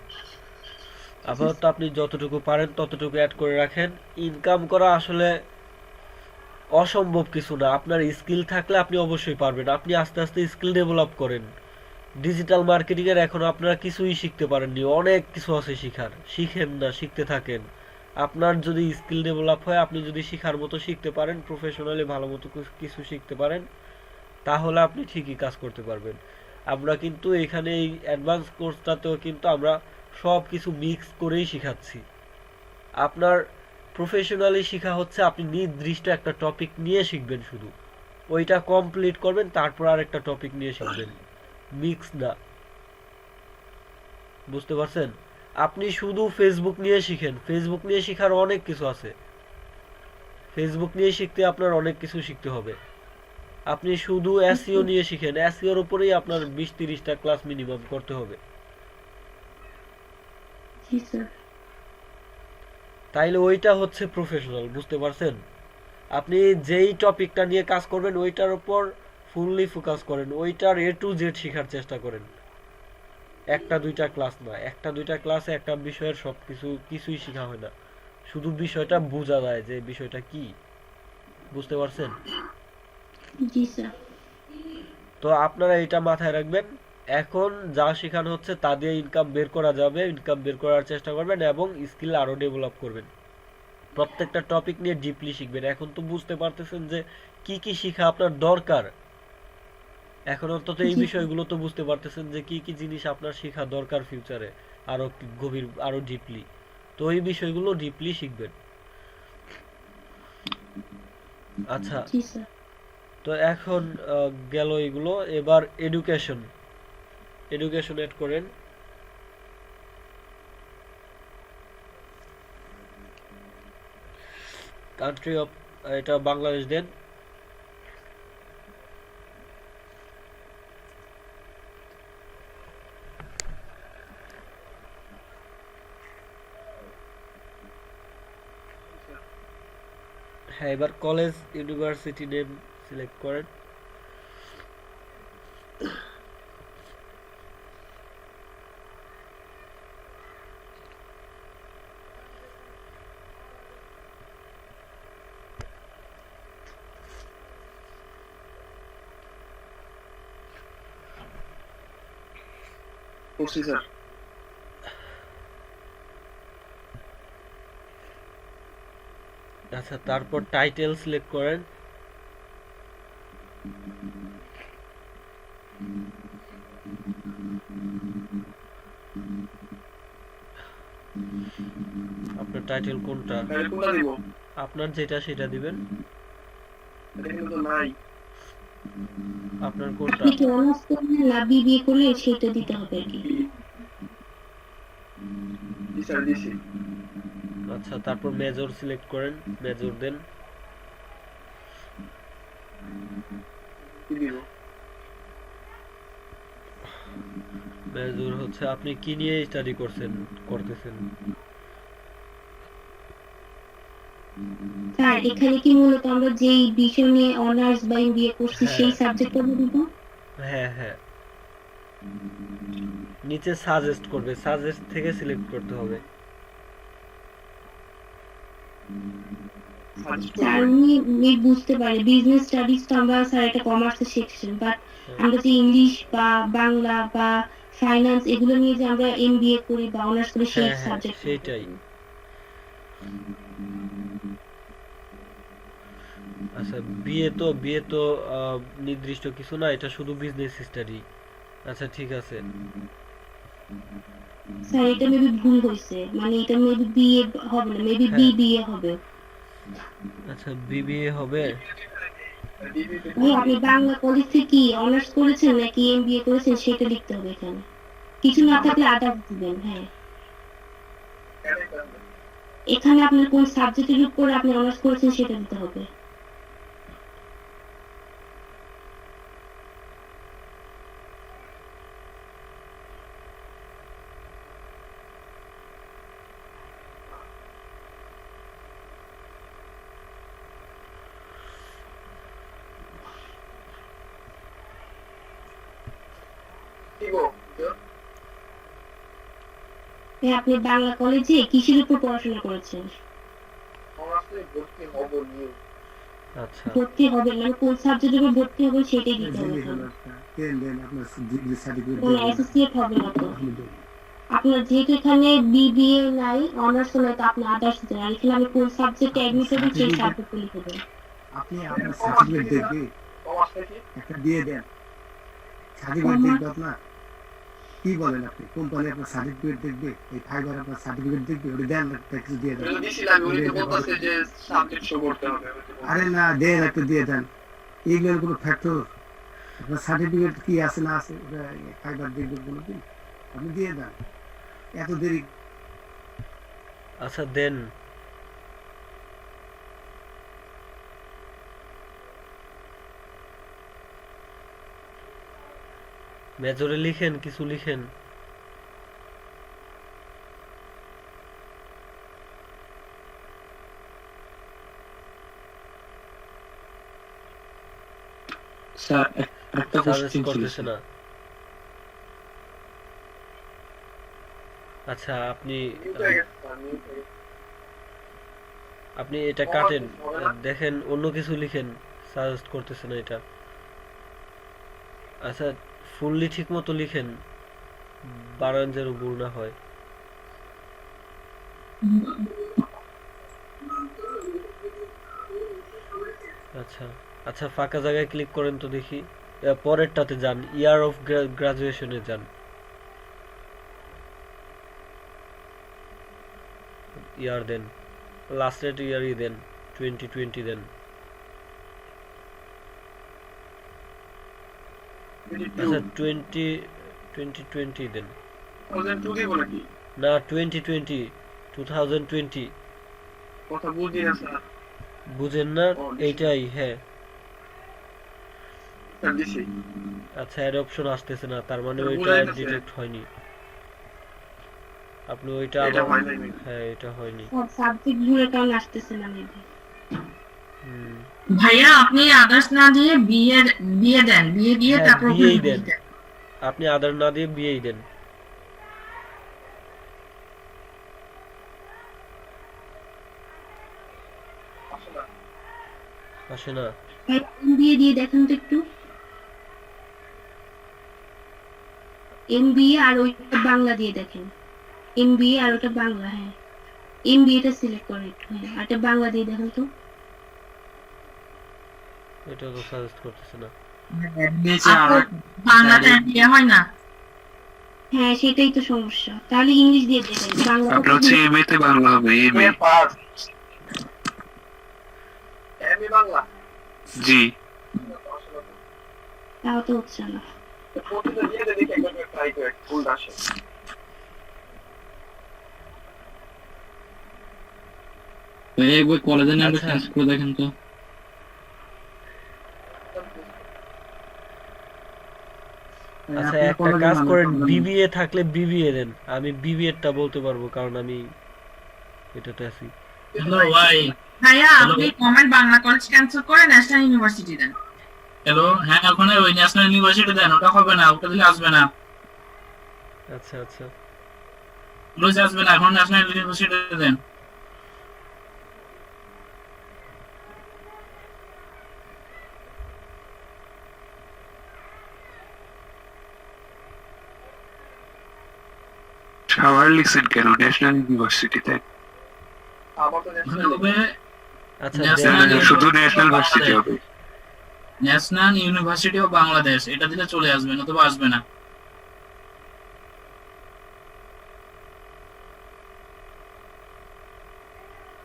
আপাতত আপনি যতটুকু পারেন ততটুকু অ্যাড করে রাখেন। ইনকাম করা আসলে অসম্ভব কিছু না, আপনার স্কিল থাকলে আপনি অবশ্যই পারবেন। আপনি আস্তে আস্তে স্কিল ডেভেলপ করেন। ডিজিটাল মার্কেটিং এর এখন আপনারা কিছুই শিখতে পারেননি, অনেক কিছু আছে শিখার। শিখেন না, শিখতে থাকেন। আপনার যদি স্কিল ডেভেলপ হয়, আপনি যদি শিখার মতো শিখতে পারেন, প্রফেশনালি ভালো মতো কিছু শিখতে পারেন, তাহলে আপনি ঠিকই কাজ করতে পারবেন। আমরা কিন্তু এখানে এই অ্যাডভান্স কোর্সটাতেও কিন্তু আমরা সব কিছু মিক্স করেই শিখাচ্ছি। আপনার প্রফেশনালি শেখা হচ্ছে আপনি নির্দিষ্ট একটা টপিক নিয়ে শিখবেন, শুধু ওইটা কমপ্লিট করবেন, তারপর আরেকটা টপিক নিয়ে শিখবেন, মিক্স না। বুঝতে পারছেন? আপনি শুধু ফেসবুক নিয়ে শিখেন, ফেসবুক নিয়ে শেখার অনেক কিছু আছে। ফেসবুক নিয়ে শিখতে আপনার অনেক কিছু শিখতে হবে। আপনি শুধু এসইও নিয়ে শিখেন, এসইওর উপরেই আপনার 20-30টা ক্লাস মিনিমাম করতে হবে। জি স্যার। তাইলে ওইটা হচ্ছে প্রফেশনাল। বুঝতে পারছেন? আপনি যেই টপিকটা নিয়ে কাজ করবেন ওইটার উপর ফুললি ফোকাস করেন, ওইটার এ টু জেড শেখার চেষ্টা করেন। একটা দুইটা ক্লাস না, একটা দুইটা ক্লাসে একটা বিষয়ের কিছুই শেখা হয় না, শুধু বিষয়টা বোঝা যায় যে বিষয়টা কি। বুঝতে পারছেন? জি স্যার। তো আপনারা এটা মাথায় রাখবেন। এখন যা শেখানো হচ্ছে তা দিয়ে ইনকাম বের করা যাবে, ইনকাম বের করার চেষ্টা করবেন এবং স্কিল আরো ডেভেলপ করবেন। প্রত্যেকটা টপিক নিয়ে ডিপলি শিখবেন। এখন তো বুঝতে পারতেছেন যে কি কি শিখা আপনার দরকার। এখন অন্তত এই বিষয়গুলো তো বুঝতে পারতেছেন যে কি কি জিনিস আপনার শেখা দরকার ফিউচারে, আরো গভীর, আরো ডিপলি। তো এই বিষয়গুলো ডিপলি শিখবেন। আচ্ছা, জি স্যার। তো এখন গেল এগুলো। এবার এডুকেশন এড করেন। কান্ট্রি অফ, এটা বাংলাদেশ দেন। হ্যাঁ, এবার কলেজ ইউনিভার্সিটি নেম সিলেক্ট করেন। করছি স্যার। আচ্ছা, তারপর টাইটেল সিলেক্ট করেন। আপনার টাইটেল কোনটা? কোনটা দিব? আপনার যেটা সেটা দিবেন। এটা কিন্তু নাই। আপনার কোনটা? আপনি কি অনার্স করলে না বিবিএ করলে সেটা দিতে হবে আর কি। জি স্যার দিছি। আচ্ছা, তারপর মেজর সিলেক্ট করেন, মেজর দেন। কি দিব? মেজর হচ্ছে আপনি কি নিয়ে স্টাডি করতেছেন। স্যার এখানে কি মূলত আমরা যেই বিষয় নিয়ে অনার্স বা এমবিএ করছি হ্যাঁ। সেই সাবজেক্টটা দিব? হ্যাঁ হ্যাঁ, নিচে সাজেস্ট করবে, সাজেস্ট থেকে সিলেক্ট করতে হবে। স্যার আমি বুঝতে পারি বিজনেস স্টাডিজ তো আমরা স্যার এটা কমার্সের সেকশন, বাট আমরা যে ইংলিশ বা বাংলা বা ফাইন্যান্স এগুলো নিয়ে যে আমরা এমবিএ করি বা অনার্স করি সেই হ্যাঁ হ্যাঁ, সাবজেক্ট সেইটাই। আচ্ছা, বিয়ে তো নির্দিষ্ট কিছু না, এটা শুধু বিজনেস স্টাডি। আচ্ছা ঠিক আছে। স্যার এটা মেবি ভুল হয়েছে, মানে এটা মেবি বিএ হবে না, মেবি হ্যাঁ। বিবিএ হবে। আচ্ছা, বিবিএ হবে। ভাই আপনি বাংলা কলেজ থেকে কি অনার্স করেছেন নাকি এমবিএ করেছেন সেটা লিখতে হবে এখানে, কিছু না থাকলে আদার্স দিবেন। হ্যাঁ, এখানে আপনার কোন সাবজেক্টের উপর আপনি অনার্স করেছেন সেটা দিতে হবে। কি গো? হ্যাঁ, আপনি বাংলা কলেজে কিসের উপর পড়াশোনা করেছেন? অনার্সে ভর্তি হব নিয়ে। আচ্ছা ভর্তি হবে মানে কোন সাবজেক্টের উপর ভর্তি হবে সেটাই দিতে হবে এখানে। কোন অ্যাসোসিয়েট হবে না তো। আপনার যেহেতু এখানে বিবিএ নাই, অনার্স নাই, তো আপনি আদার্স দেন, আর এখানে আমি কোন সাবজেক্টে অ্যাডমিট হবেন সেই সাবজেক্টে লিখে দেন। আপনি আপনার সার্টিফিকেট দেখবে, কমার্স থেকে একটা দিয়ে দেন, সার্টিফিকেট দেখবে আপনার। কি বলেন আপনি, কোম্পানি আপনার সার্টিফিকেট দেখবে, এই ফাইবার আপনার সার্টিফিকেট দেখবে, ওটা দেন, একটা কিছু দিয়ে দেন। এটা দিছিলাম, উনি তো বলতেছে যে সাবজেক্ট শো করতে হবে। আরে না, দেন, একটু দিয়ে দেন। এইগুলোর কোনো ফ্যাক্টর, আপনার সার্টিফিকেট কি আছে না আছে ফাইবার দেখবে কোনো দিন, আপনি দিয়ে দেন, এত দেরি। আচ্ছা দেন। মেজরে লিখেন, কিছু লিখেন। স্যার একটা সাজেস্ট কোশ্চেন ছিল করতেছে স্যার। না। আচ্ছা, আপনি এটা কাটেন, দেখেন অন্য কিছু লিখেন, সাজেস্ট করতেছে না এটা। আচ্ছা, ফুললি ঠিক মতো লিখেন, বানান যেন ভুল না হয়। আচ্ছা আচ্ছা, ফাঁকা জায়গায় ক্লিক করেন তো দেখি। পরেরটাতে যান, ইয়ার অফ গ্রাজুয়েশনে যান। ইয়ার দেন, লাস্টের ইয়ারই দেন, 2020 দেন। আচ্ছা 2020 দেন। 2002 দিব নাকি? না, 2020 কথা বুঝি না স্যার। বুঝেন না? এইটাই, হ্যাঁ। স্যার দিছি। আচ্ছা, এর অপশন আসতেছে না, তার মানে ওইটা বুঝাইতেছে। ডিটেক্ট হয়নি। আপনি ওইটা এটা আবার, হয় নাই। হ্যাঁ এটা হয়নি। সাবজেক্ট ভুলের কারণে আসতেছে না মেবি। হুম, ভাইয়া আপনি আদার্স না দিয়ে বিয়ে দেন, বিয়ে দিয়ে হ্যাঁ, তারপর বিয়েই দেন। আপনি আদার না দিয়ে বিয়েই দেন। আসে না। এমবিএ দিয়ে দেখেন তো একটু, এমবিএ আর ওইটা বাংলা দিয়ে দেখেন, এমবিএ আর ওটা বাংলা। হ্যাঁ এমবিএ টা সিলেক্ট করেন। হ্যাঁ, আর এটা বাংলা দিয়ে দেখেন তো। এটা তো সাজেস্ট করতেছে না। বাংলাটা বিয়ে হয় না। হ্যাঁ, সেটাই তো সমস্যা। তাহলে ইংলিশ দিয়ে দেবেন, বাংলাটা আপনার হচ্ছে এমএ তে বাংলা হবে, এমএ বাংলা জি। তাও তো হচ্ছে না। একবার কলেজের নামটা চেঞ্জ করে দেখেন তো। আচ্ছা একটা কাজ করেন, বিবিএ থাকলে বিবিএ দেন, আমি বিবিএ টা বলতে পারবো কারণ আমি এটাতে আছি। হ্যালো ভাই। ভাইয়া আপনি কমেন্ট বাংলা কলেজ ক্যান্সেল করে ন্যাশনাল ইউনিভার্সিটি দেন। হ্যালো, হ্যাঁ ওখানে ওই ন্যাশনাল ইউনিভার্সিটি দেন, ওটা হবে না, ওটা দিলে আসবে না, আচ্ছা আচ্ছা রোজ আসবে না, এখন ন্যাশনাল ইউনিভার্সিটি দেন। সাভার লিখছেন কেন ন্যাশনাল ইউনিভার্সিটিতে? হবে আচ্ছা শুধু ন্যাশনাল ভার্সিটি হবে। ন্যাশনাল ইউনিভার্সিটি অফ বাংলাদেশ, এটা দিলে চলে আসবে, নতুবা আসবে না।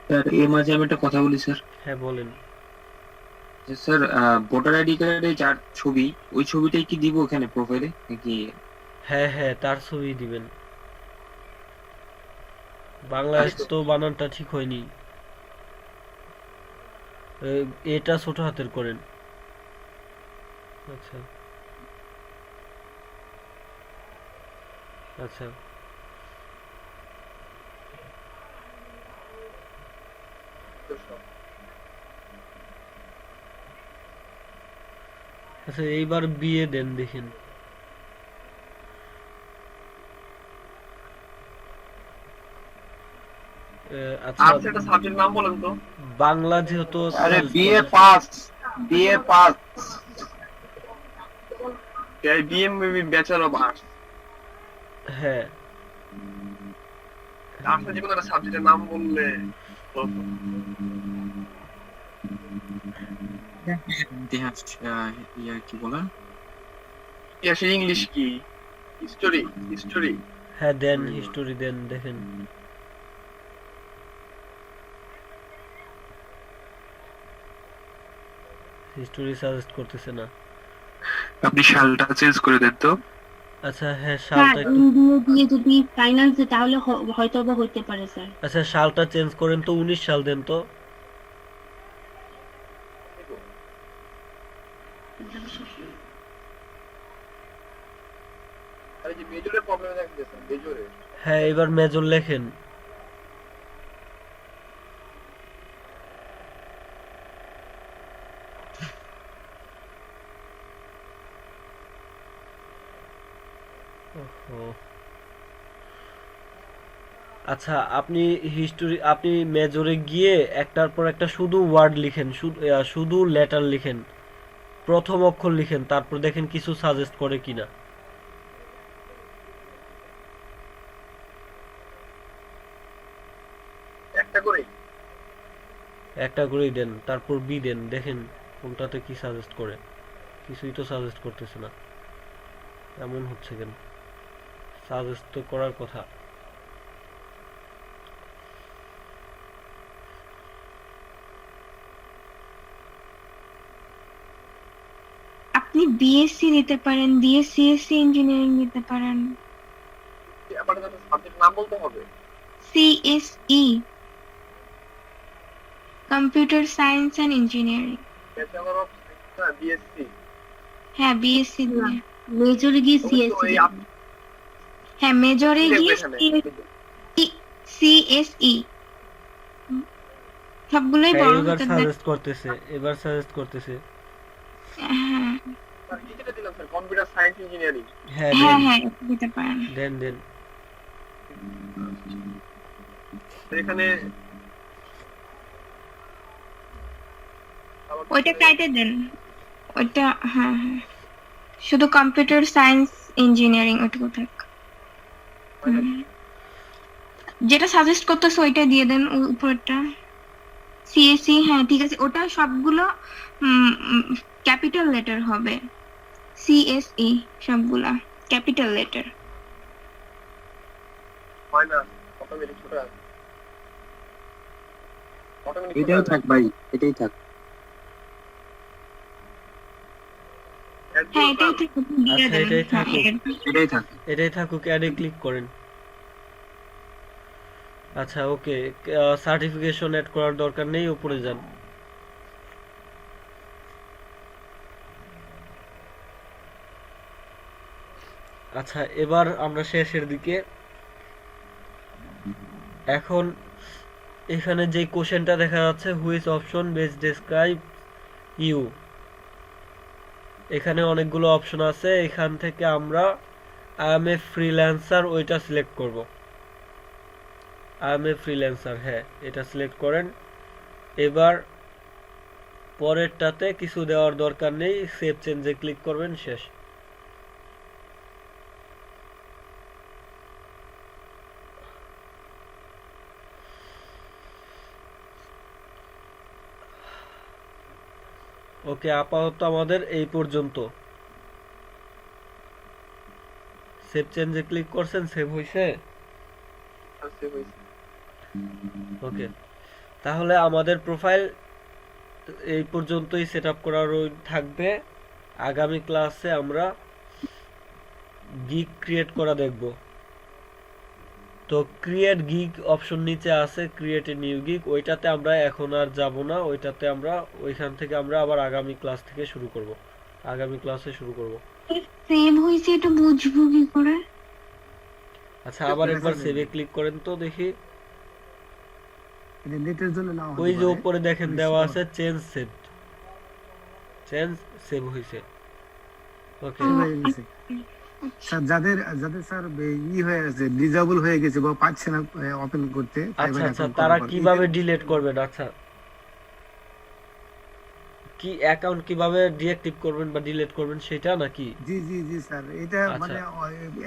স্যার এর মাঝে আমি একটা কথা বলি স্যার। হ্যাঁ বলেন। যে স্যার ভোটার আইডি কার্ডে যার ছবি, ওই ছবিটাই কি দিব এখানে প্রোফাইলে নাকি? হ্যাঁ হ্যাঁ তার ছবি দিবেন। বাংলাদেশ তো বানানটা ঠিক হয়নি, এটা ছোট হাতের করেন। আচ্ছা আচ্ছা আচ্ছা এইবার বিয়ে দেন দেখেন। আচ্ছা একটা সাবজেক্ট নাম বলেন তো। বাংলা যেহেতু আরে BA pass, BA pass. বিএমবি bachelor of arts. হ্যাঁ আপনি যে কোনো একটা সাবজেক্টের নাম বললে ইতিহাস, কি বলেন, ইতিহাসে ইংলিশ কি, হিস্টোরি, হিস্টোরি। হ্যাঁ দেন হিস্টোরি দেন দেখেন। হিস্টোরি সাজেস্ট করতেছে না। আপনি সালটা চেঞ্জ করে দেন তো। আচ্ছা হ্যাঁ স্যার সালটা একটু, এমবিএ দিয়ে যদি ফাইন্যান্স দেয় তাহলে হয়তো বা হইতে পারে স্যার। আচ্ছা সালটা চেঞ্জ করেন তো, 19 সাল দেন তো। আরে যে মেজরের প্রবলেম দেখতেছেন, মেজরে হ্যাঁ এবার মেজর লেখেন। ওহো। আচ্ছা আপনি হিস্টোরি, আপনি মেজরে গিয়ে একটার পর একটা শুধু ওয়ার্ড লিখেন, শুধু লেটার লিখেন, প্রথম অক্ষর লিখেন, তারপর দেখেন কিছু সাজেস্ট করে কিনা। একটা করে একটা করেই দেন, তারপর বি দেন, দেখেন কোনটাতে কি সাজেস্ট করে। কিছুই তো সাজেস্ট করতেছে না, এমন হচ্ছে কেন? সাজেস্ট তো করার কথা। আপনি বিএসসি নিতে পারেন, দিয়ে সিএসসি ইঞ্জিনিয়ারিং নিতে পারেন। আপনার সাবজেক্ট নাম বলতে হবে। CSE, computer science and engineering. Bachelor of BSc. হ্যাঁ বিএসসি দিয়ে, মেজরে গিয়ে সিএসসি। হ্যাঁ মেজরে গিয়ে সিএসই, সবগুলোই হ্যাঁ, বড় এবার হাতের সাজেস্ট করতেছে, এবার সাজেস্ট করতেছে। হ্যাঁ যেটা দিলাম স্যার, কম্পিউটার সায়েন্স ইঞ্জিনিয়ারিং। হ্যাঁ হ্যাঁ দেন হ্যাঁ দিতে পারেন। দেন দেন। এখানে ওইটা কাইটে দেন, ওইটা হ্যাঁ হ্যাঁ, শুধু কম্পিউটার সায়েন্স ইঞ্জিনিয়ারিং ওইটুকু থাক। যেটা সাজেস্ট করতেছে ওইটা দিয়ে দেন, উপরেরটা সিএসসি। হ্যাঁ ঠিক আছে, ওটা সবগুলো ক্যাপিটাল লেটার হবে, সিএসই সবগুলা ক্যাপিটাল লেটার। এটাই থাক ভাই, এটাই থাক। হ্যাঁ এটাই ঠিক, দিয়ে আচ্ছা, দেন। এটাই থাকুক। এটাই থাক। এটাই থাকুক, অ্যাডে ক্লিক করেন। আচ্ছা ওকে, সার্টিফিকেশন অ্যাড করার দরকার নেই, উপরে যান। আচ্ছা এবার আমরা শেষের দিকে। এখন এখানে যে কোশ্চেনটা দেখা যাচ্ছে, which option best describe you, এখানে অনেকগুলো অপশন আছে। এখান থেকে আমরা আই এম এ ফ্রিল্যান্সার ওইটা সিলেক্ট করব। আই এম এ ফ্রিল্যান্সার, হ্যাঁ এটা সিলেক্ট করেন। এবার পরেরটাতে কিছু দেওয়ার দরকার নেই, সেভ চেঞ্জে ক্লিক করবেন, শেষ। ওকে, আপাতত আমাদের এই পর্যন্ত। সেভ চেঞ্জে ক্লিক করছেন, সেভ হইছে। ওকে, তাহলে আমাদের প্রোফাইল এই পর্যন্তই সেটআপ করা থাকবে। আগামী ক্লাসে আমরা গিগ ক্রিয়েট করা দেখব। তো ক্রিয়েট গিগ অপশন নিচে আছে, ক্রিয়েট এ নিউ গিগ, ওইটাতে আমরা এখন আর যাব না। ওইটাতে আমরা ওইখান থেকে আমরা আবার আগামী ক্লাস থেকে শুরু করব, আগামী ক্লাসে শুরু করব। সেভ হইছে, এটা বুঝবো কি করে? আচ্ছা আবার একবার সেভে ক্লিক করেন তো দেখি। এটা নেটের জন্য না ওই যে উপরে দেখেন দেওয়া আছে চেঞ্জ সেভ, চেঞ্জ সেভ হইছে। ওকে, স্যার যাদের যাদের স্যার হয়ে গেছে, ডিজেবল হয়ে গেছে বা পাচ্ছে না ওপেন করতে, আচ্ছা আচ্ছা, তারা কিভাবে ডিলিট করবেন? আচ্ছা, কি অ্যাকাউন্ট কিভাবে ডিঅ্যাক্টিভ করবেন বা ডিলিট করবেন সেটা নাকি? জি জি জি স্যার, এটা আচ্ছা। মানে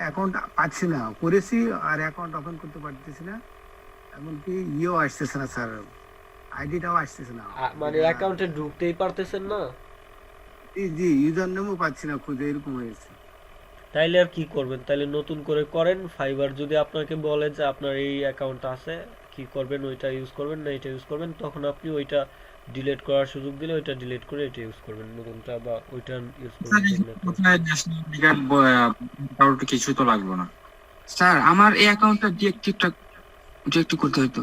অ্যাকাউন্ট পাচ্ছি না, করেছি আর অ্যাকাউন্ট ওপেন করতে পারতেছি না, এমনকি আসতেছে না স্যার, আইডিটাও আসতেছে না। মানে অ্যাকাউন্টে ঢুকতেই পারতেছেন না? জি জি, ইউজার নেমও পাচ্ছি না খুঁজে, এরকম হয়েছে। তাইলে আর কি করবেন? তাইলে নতুন করে করেন। ফাইবার যদি আপনাকে বলে যে আপনার এই অ্যাকাউন্ট আছে, কি করবেন? ওইটা ইউজ করবেন না এটা ইউজ করবেন, তখন আপনি ওইটা ডিলিট করার সুযোগ দিলে ওইটা ডিলিট করে এটা ইউজ করবেন, নতুনটা বা ওইটা ইউজ করবেন। কিছু তো লাগবে না স্যার, আমার এই অ্যাকাউন্টটা ডিএক্টিভ করতে হইতো।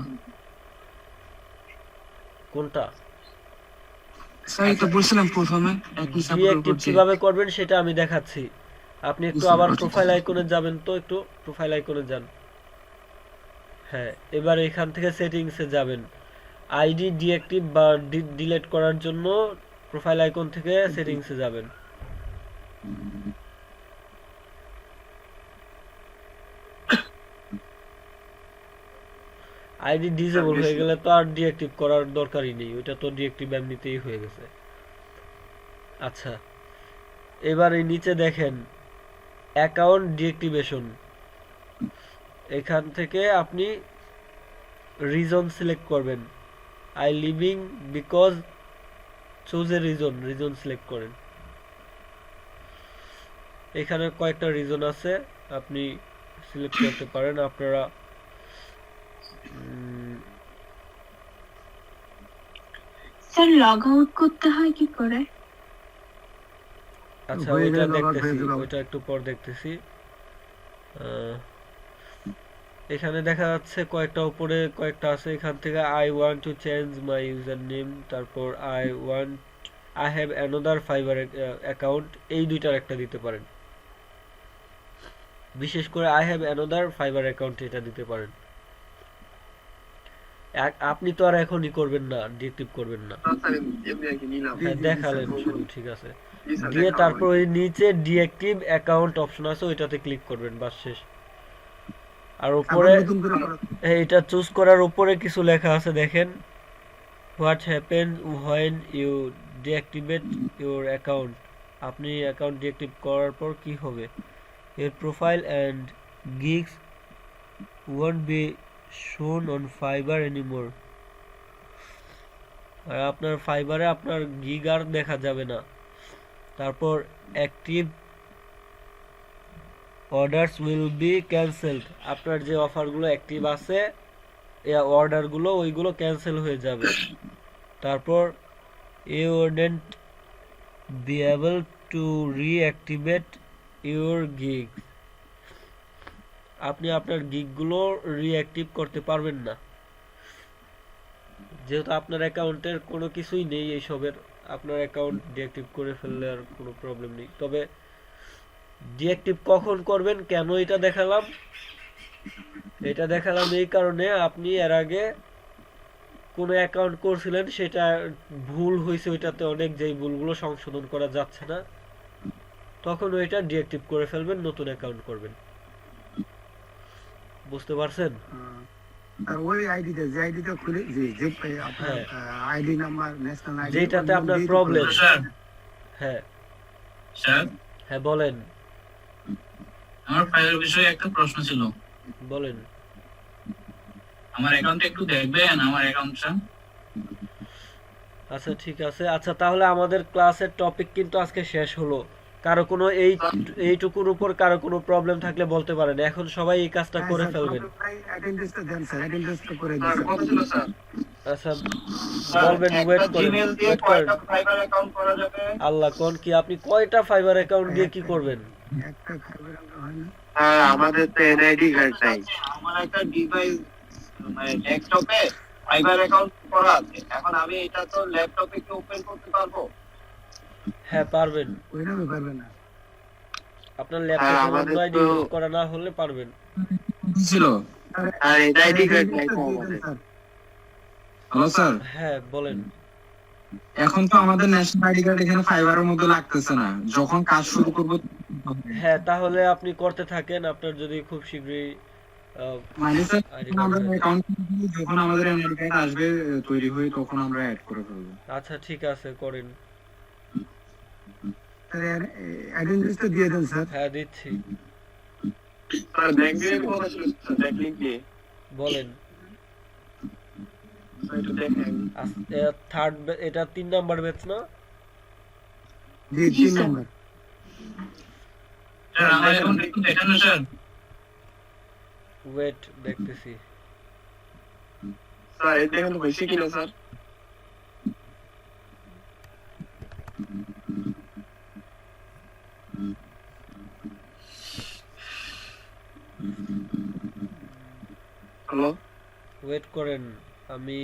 কোনটা? স্যার এই তো বলছিলাম প্রথমে ডিঅ্যাক্টিভ কিভাবে করবেন সেটা আমি দেখাচ্ছি। আপনি একটু আবার প্রোফাইল আইকনে যাবেন তো, একটু প্রোফাইল আইকনে যান। হ্যাঁ, এবার এখান থেকে সেটিংসে যাবেন। আইডি ডিঅ্যাক্টিভ বা ডিলিট করার জন্য প্রোফাইল আইকন থেকে সেটিংসে যাবেন। আইডি ডিসেবল হয়ে গেলে তো আর ডিঅ্যাক্টিভ করার দরকারই নেই, ওইটা তো ডিঅ্যাক্টিভ এমনিতেই হয়ে গেছে। আচ্ছা, এবার এই নিচে দেখেন অ্যাকাউন্ট ডিঅ্যাক্টিভেশন, এখান থেকে আপনি রিজন সিলেক্ট করবেন। I living because, choose a reason select করেন। এখানে কয়েকটা রিজন আছে, আপনি সিলেক্ট করতে পারেন। আপনারা স্যার লগ আউট করতে হয় কি করে? আচ্ছা হয়ে ওইটা গেলে log out দেখতেছি, হয়ে যাবে। ওইটা একটু পর দেখতেছি। এখানে দেখা যাচ্ছে কয়েকটা উপরে কয়েকটা আছে, এখান থেকে I want to change my user name, তারপর I have another Fiverr account, এই দুইটার একটা দিতে পারেন। বিশেষ করে I have another Fiverr account এটা দিতে পারেন। আপনি তো আর এখনই করবেন না, ডিএক্টিভ করবেন না। হ্যাঁ দেখালেন শুধু, ঠিক আছে। দিয়ে তারপর ওই নিচে ডিএক্টিভ অ্যাকাউন্ট অপশন আছে, ওইটাতে ক্লিক করবেন, বাস শেষ। আর উপরে নতুন করে এটা চুজ করার উপরে কিছু লেখা আছে দেখেন, what happen when you deactivate your account. আপনি অ্যাকাউন্ট ডিঅ্যাক্টিভ করার পর কি হবে? Your profile and gigs won't be shown on Fiverr anymore. আর আপনার ফাইবারে আপনার গিগ আর দেখা যাবে না। তারপর active orders will be cancelled, আপনার যে অফারগুলো অ্যাক্টিভ আছে এই অর্ডারগুলো ওইগুলো ক্যান্সেল হয়ে যাবে। তারপর you wouldn't be able to reactivate your gig, আপনি আপনার গিগগুলো রিঅ্যাক্টিভ করতে পারবেন না, যেহেতু আপনার অ্যাকাউন্টের কোনো কিছুই নেই এইসবের। আপনার অ্যাকাউন্ট ডিঅ্যাক্টিভ করে ফেললে আর কোনো প্রবলেম নেই। তবে ডিঅ্যাক্টিভ কখন করবেন, কেন এটা দেখালাম, এটা দেখালাম এই কারণে আপনি এর আগে কোনো অ্যাকাউন্ট করছিলেন, সেটা ভুল হয়েছে, ওইটাতে অনেক যেই ভুলগুলো সংশোধন করা যাচ্ছে না, তখন ওইটা ডিঅ্যাক্টিভ করে ফেলবেন, নতুন অ্যাকাউন্ট করবেন। বুঝতে পারছেন? আর ওই আইডিটা যে আইডিটা খুলে যে আপনার আইডি নাম্বার ন্যাশনাল আইডি যেটাতে আপনার প্রবলেম। হ্যাঁ স্যার, হ্যাঁ বলেন। আমার ফাইলের বিষয়ে একটা প্রশ্ন ছিল। বলেন। আমার অ্যাকাউন্টে একটু দেখবেন আমার অ্যাকাউন্টটা। আচ্ছা ঠিক আছে। আচ্ছা তাহলে আমাদের ক্লাসের টপিক কিন্তু আজকে শেষ হলো। কারো কোনো এইটুকুর উপর কারো কোনো প্রবলেম থাকলে বলতে পারেন। এখন সবাই এই কাজটা করে ফেলবেন। অ্যাটেন্ডেন্সটা দেন স্যার, অ্যাটেন্ডেন্সটা করে স্যার দিন। কথা ছিল স্যার, আচ্ছা বলবেন, ওয়েট করেন। জিমেল দিয়ে কয়টা ফাইবার অ্যাকাউন্ট করা যাবে? আল্লাহ কোন কি, আপনি কয়টা ফাইবার অ্যাকাউন্ট দিয়ে কি করবেন? একটা খাবার হয় না। হ্যাঁ, আমাদের তো এনআইডি কার্ড নাই। আমার একটা ডিভাইস মানে ডেস্কটপে ফাইবার অ্যাকাউন্ট করা আছে, এখন আমি এটা তো ল্যাপটপে কি ওপেন করতে পারবো? হ্যাঁ পারবেন, ওই নামে পারবে না। আপনার ল্যাপটপে অ্যান্ড্রয়েড ইউজ করা না হলে পারবেন। ছিল আর এনআইডি কার্ড নাই তো দিয়ে দেন আমাদের। স্যার। হ্যালো স্যার, হ্যাঁ বলেন। এখন তো আমাদের ন্যাশনাল আইডি কার্ড এখানে ফাইবারের মধ্যে লাগতেছে না, যখন কাজ শুরু করব। হ্যাঁ তাহলে আপনি করতে থাকেন, আপনার যদি খুব শীঘ্রই মানে স্যার আইডি আমাদের কার্ড। অ্যাকাউন্ট যখন আমাদের এনআইডি কার্ড আসবে তৈরি হয়ে, তখন আমরা অ্যাড করে ফেলবো। আচ্ছা ঠিক আছে করেন। স্যার অ্যাটেন্ডেন্সটা দিয়ে দেন স্যার। হ্যাঁ দিচ্ছি, স্যার ব্যাকলিংক কথা ছিল স্যার, ব্যাকলিংক দিয়ে বলেন। একটু দেখেন। থার্ড, এটা 3 নাম্বার ব্যাচ না? জি 3 নম্বর। স্যার আমার অ্যাকাউন্ট একটু দেখান না স্যার। ওয়েট দেখতেছি। স্যার এই দেখেন হয়েছে কিনা স্যার? হ্যালো, ওয়েট করেন, আমি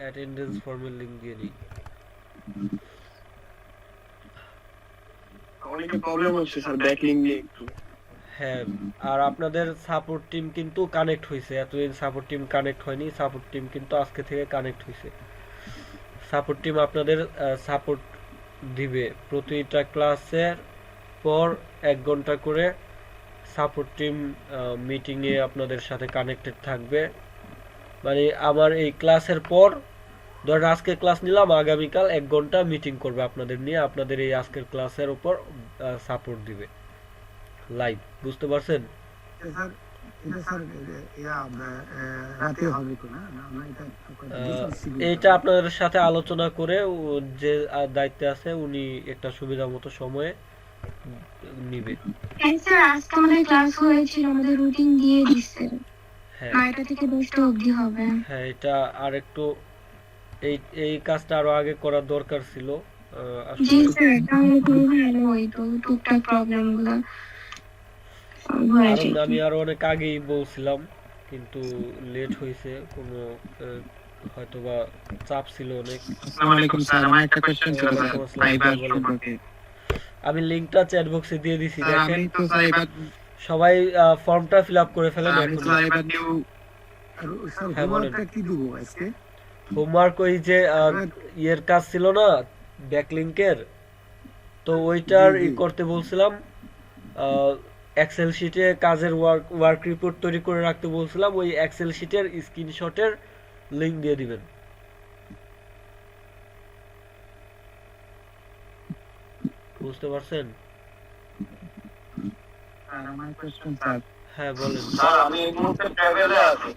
অ্যাটেন্ডেন্স ফর্মের লিংক দিয়ে নিই। অনেক প্রবলেম হচ্ছে স্যার ব্যাকলিংক দিয়ে একটু। হ্যাঁ আর আপনাদের সাপোর্ট টিম কিন্তু কানেক্ট হয়েছে, এতদিন সাপোর্ট টিম কানেক্ট হয়নি, সাপোর্ট টিম কিন্তু আজকে থেকে কানেক্ট হয়েছে। সাপোর্ট টিম আপনাদের সাপোর্ট দিবে, প্রতিটা ক্লাসের পর 1 ঘন্টা করে সাপোর্ট টিম মিটিংয়ে আপনাদের সাথে কানেক্টেড থাকবে। মানে আমার এই ক্লাসের পর ধরেন আজকে ক্লাস নিলাম, আগামীকাল 1 ঘন্টা মিটিং করবে আপনাদের নিয়ে, আপনাদের এই আজকের ক্লাসের উপর সাপোর্ট দিবে লাইভ। বুঝতে পারছেন? স্যার এটা স্যার রাতে হবে তো না? আমরা এটা এইটা আপনাদের সাথে আলোচনা করে যে দায়িত্বে আছে উনি একটা সুবিধা মতো সময়ে নিবে। হ্যাঁ স্যার, আজকে আমাদের ক্লাস হয়েছিল, আমাদের রুটিন দিয়ে দিচ্ছে। হ্যাঁ 9টা থেকে 10টা অবধি হবে। হ্যাঁ এটা আর একটু এই কাজটা আরো আগে করার দরকার ছিল জি আসলে। স্যার, তাহলে খুবই ভালো হইতো, টুকটাক প্রবলেম গুলো হয়ে যেত। আমি আরো অনেক আগেই বলছিলাম কিন্তু লেট হয়েছে, কোনো হয়তোবা চাপ ছিল অনেক। আসসালামু আলাইকুম স্যার, আমার একটা কোশ্চেন ছিল স্যার ফাইবার সম্পর্কে। আমি লিংকটা চ্যাট বক্সে দিয়ে দিছি, স্যার দেখেন আমি তো স্যার এবার সবাই ফর্মটা ফিল আপ করে ফেলেন আমি এখন। তো এবার নিউ স্যার হ্যাঁ, বলেন। হোমওয়ার্কটা কি দেবো আজকে? হোমওয়ার্ক ওই যে ইয়ের কাজ ছিল না ব্যাকলিংকের, তো ওইটার জি, জি। করতে বলছিলাম। এক্সেল শিটে কাজের ওয়ার্ক রিপোর্ট তৈরি করে রাখতে বলছিলাম, ওই এক্সেল শিটের স্ক্রিনশটের লিংক দিয়ে দিবেন। বুঝতে পারছেন? স্যার আমার কোশ্চেন স্যার। হ্যাঁ বলেন। স্যার আমি এই মুহূর্তে ট্রাভেলে আছি।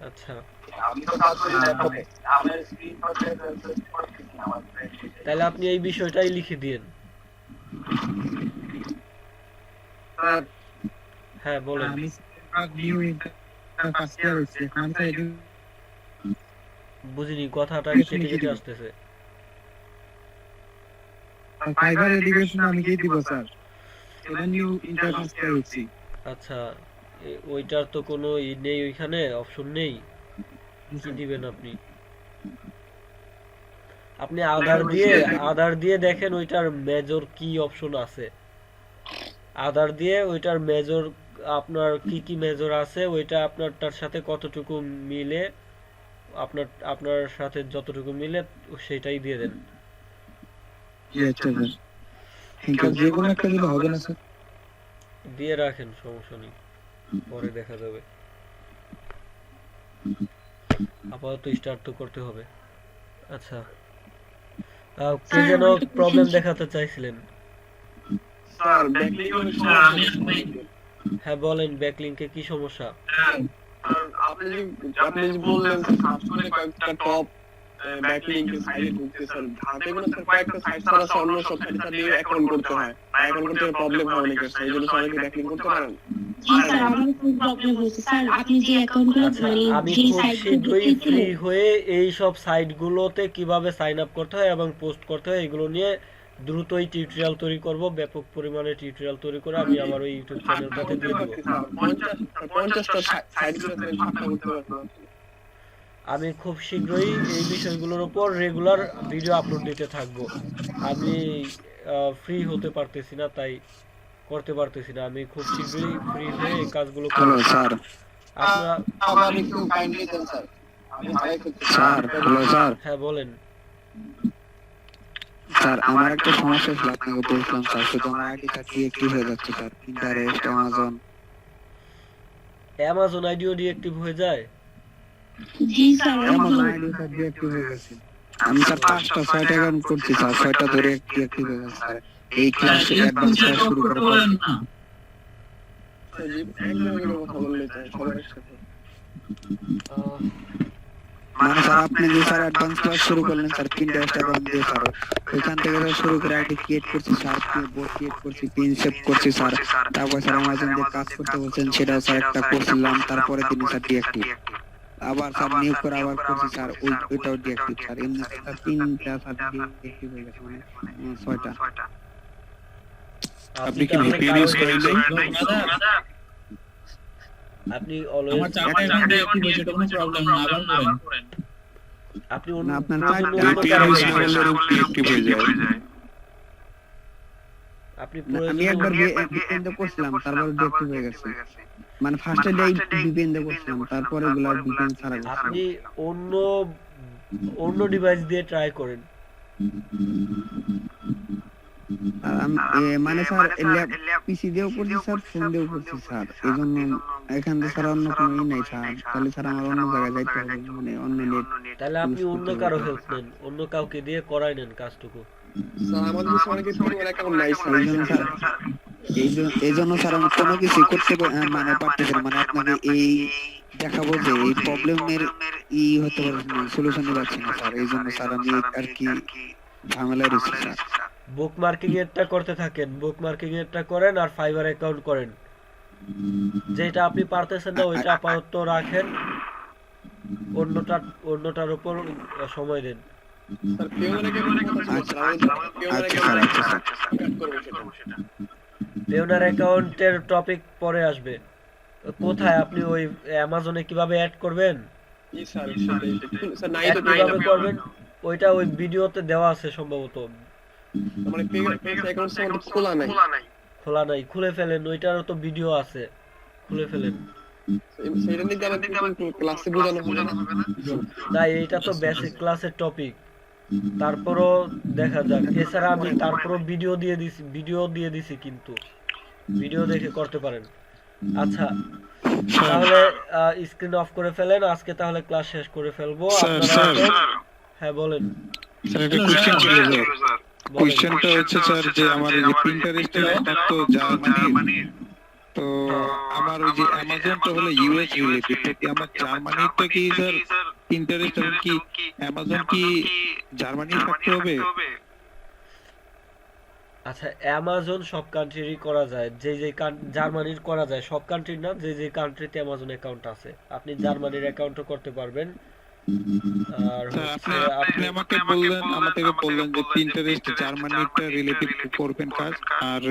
আচ্ছা, আমি তো কাজ করি ল্যাপটপে, আমার স্ক্রিন আমার তাহলে আপনি এই বিষয়টাই লিখে দিন। স্যার হ্যাঁ বলেন। বুঝিনি, কথাটা কেটে কেটে আসতেছে। ফাইবার এডুকেশন আমি কি দিব স্যার? এটা নিউ ইন্টারফেস করেছি। আচ্ছা, ওইটার তো কোনো নেই, ওইখানে অপশন নেই, কি দিবেন আপনি? আপনি আদার দিয়ে দেখেন ওইটার মেজর কি অপশন আছে। আদার দিয়ে ওইটার মেজর, আপনার কি কি মেজর আছে, ওইটা আপনারটার সাথে কতটুকু মিলে, আপনার সাথে যতটুকু মিলে সেটাই দিয়ে দেন। আচ্ছা স্যার, কিন্তু যে কোনো একটা দিলে হবে না স্যার? দিয়ে রাখেন, সমস্যা নেই, পরে দেখা যাবে। আপাতত স্টার্ট তো করতে হবে। আচ্ছা, কি যেন প্রবলেম দেখাতে চাইছিলেন? স্যার ব্যাকলিংকের স্যার আমি হ্যাঁ বলেন, ব্যাকলিংকে কি সমস্যা? আপনি যে বললেন সার্চ করে কয়েকটা টপ ব্যাকলিংক সাইটে ঢুকতে স্যার, ধাপে কোনো স্যার কয়েকটা সাইট ছাড়া অন্য সব সাইট দিয়ে অ্যাকাউন্ট করতে হয়, অ্যাকাউন্ট করতে প্রবলেম হয় অনেকের, সেই জন্য সবাইকে ব্যাকলিংক করতে পারেন। জি স্যার, আমার খুব প্রবলেম হয়েছে স্যার। আপনি যে অ্যাকাউন্টগুলো আচ্ছা, মানে আমি যে খুব সাইটগুলো শীঘ্রই দিয়েছিলেন, ফ্রি হয়ে এই সব সাইটগুলোতে কিভাবে সাইন আপ করতে হয় এবং পোস্ট করতে হয় এগুলো নিয়ে দ্রুতই টিউটোরিয়াল তৈরি করব। ব্যাপক পরিমাণে টিউটোরিয়াল তৈরি করে আমি আমার ওই ইউটিউব চ্যানেলটাতে দিয়ে দেব। 50টা সাইটগুলোতে সাতটা করতে পারবেন। আমি খুব শীঘ্রই এই বিষয়গুলোর উপর রেগুলার ভিডিও আপলোড দিতে থাকব। আমি ফ্রি হতে পারতেছি না, তাই করতে পারতেছি না। আমি খুব শীঘ্রই ফ্রি হয়ে এই কাজগুলো করব। Hello sir. আপনারা আবার একটু কাইন্ডলি দেন স্যার, আমি হাই করতে স্যার, হ্যালো স্যার। হ্যাঁ বলেন। স্যার আমার একটা সমস্যা ছিল, আপনাকে বলছিলাম স্যার, শুধু আমার আইডি কার্ড ডিএক্টিভ হয়ে যাচ্ছে স্যার। পিন্টারেস্ট, অ্যামাজন আইডিও ডিঅ্যাক্টিভ হয়ে যায়? জি sir, Amazon ID card deactive হয়ে গেছে। আমি স্যার 5টা 6টা অ্যাকাউন্ট করছি স্যার, 6টা ধরে ডিএক্টিভ হয়ে গেছে স্যার। এই ক্লাস অ্যাডভান্স ক্লাস শুরু করার পর করেন না। একজনের কথা বললে চাই সবার সাথে। মানে স্যার আপনি যে স্যার অ্যাডভান্স ক্লাস শুরু করলেন স্যার, পিন্টারেস্ট অ্যাকাউন্ট দিয়ে স্যার, ওইখান থেকে স্যার শুরু করে আইডি ক্রিয়েট করছি স্যার, বোর্ড ক্রিয়েট করছি, পিন সেভ করছি স্যার। তারপর স্যার অ্যামাজন দিয়ে কাজ করতে বলছেন, সেটা স্যার একটা করছিলাম, তারপরে তিনি স্যার ডিএক্টিভ। আবার স্যার নিউ করে আবার করছি স্যার, ওইটাও ডিএক্টিভ স্যার। এমনি স্যার 3টা স্যার ডিএক্টিভ হয়ে গেছে, মানে 6টা। আপনি কি VPN ইউজ করেন? আপনি অলওয়েজ আমার 4টা অ্যাকাউন্টে অ্যাক্টিভ হয়েছে, এটা কোনো প্রবলেম না, আবার করেন। আপনি না, আপনার প্রয়োজনে 4টা অন্য VPN কারো ইউজ use করলে করেন। ডিএক্টিভ হয়ে যায়। আপনি আমি প্রয়োজনে একবার VPN দিয়ে করছিলাম, তারপরে ডিএক্টিভ হয়ে গেছে। মানে ফার্স্টে VPN দিয়ে করছিলাম, তারপরে এগুলা VPN ছাড়া গেছে। আপনি অন্য ডিভাইস দিয়ে ট্রাই করেন। মানে স্যার পিসি দিয়েও করছি স্যার, ফোন দিয়েও করছি স্যার, এই জন্য এখান থেকে স্যার অন্য কোনো নাই স্যার। তাহলে স্যার আমার অন্য জায়গায় যাইতে হবে, মানে অন্য নেট। তাহলে আপনি অন্য কারো হেল্প নেন, অন্য কাউকে দিয়ে করাই নেন কাজটুকু। স্যার আমাদের দেশে অনেকে প্রিমিয়ার অ্যাকাউন্ট নাই স্যার, এই জন্য স্যার আমি কোনো কিছু করতে মানে পারতেছি না। মানে আপনাকে এই দেখাবো যে এই প্রবলেমের হতে পারে সলিউশন পাচ্ছি না স্যার, এই জন্য স্যার আমি আর কি ঝামেলায় রয়েছি স্যার। বুক মার্কিং এরটা করতে থাকেন, বুক মার্কিং এরটা করেন আর ফাইবার অ্যাকাউন্ট করেন। যেটা আপনি পারতেছেন না ওইটা আপাতত রাখেন, অন্যটার উপর সময় দেন। স্যার প্রিমিয়ার অ্যাকাউন্ট পেওনার অ্যাকাউন্টের টপিক পরে আসবে। কোথায় আপনি ওই অ্যামাজনে কিভাবে অ্যাড করবেন, জি স্যার, স্যার নাই অ্যাড তো কিভাবে করবেন ওইটা ওই ভিডিওতে দেওয়া আছে সম্ভবত। মানে প্রিমিয়ার অ্যাকাউন্ট স্যার খোলা নাই। খোলা নাই, খুলে ফেলেন, ওইটারও তো ভিডিও আছে, খুলে ফেলেন। সেটা নিয়ে আমাদের ক্লাসে বোঝানো হবে না। না, এইটা তো বেসিক ক্লাসের টপিক, তারপরও দেখা যাক। এছাড়া আমি তারপরও ভিডিও দিয়ে দিছি, কিন্তু ভিডিও দেখে করতে পারেন। আচ্ছা, তাহলে স্ক্রিন অফ করে ফেলেন, আজকে তাহলে ক্লাস শেষ করে ফেলবো। আপনারা হ্যাঁ বলেন। স্যার একটা কোশ্চেন ছিল স্যার। কোশ্চেনটা হচ্ছে স্যার যে আমার এই পিন্টারেস্টের অ্যাটাক তো যা মানে তো আমার ওই যে অ্যামাজনটা হলো ইউএস রিলেটেড, তো কি আমার জার্মানিটা কি স্যার ইন্টারেস্ট এবং কি অ্যামাজন কি জার্মানি থাকতে হবে? আচ্ছা, অ্যামাজন সব কান্ট্রিরই করা যায়, যে যে জার্মানির করা যায়, সব কান্ট্রির না, যে যে কান্ট্রিতে অ্যামাজন অ্যাকাউন্ট আছে আপনি জার্মানির অ্যাকাউন্টও করতে পারবেন। আর স্যার হচ্ছে আপনি আমাকে বললেন যে ইন্টারেস্ট জার্মানিটা রিলেটিভ করবেন কাজ, আর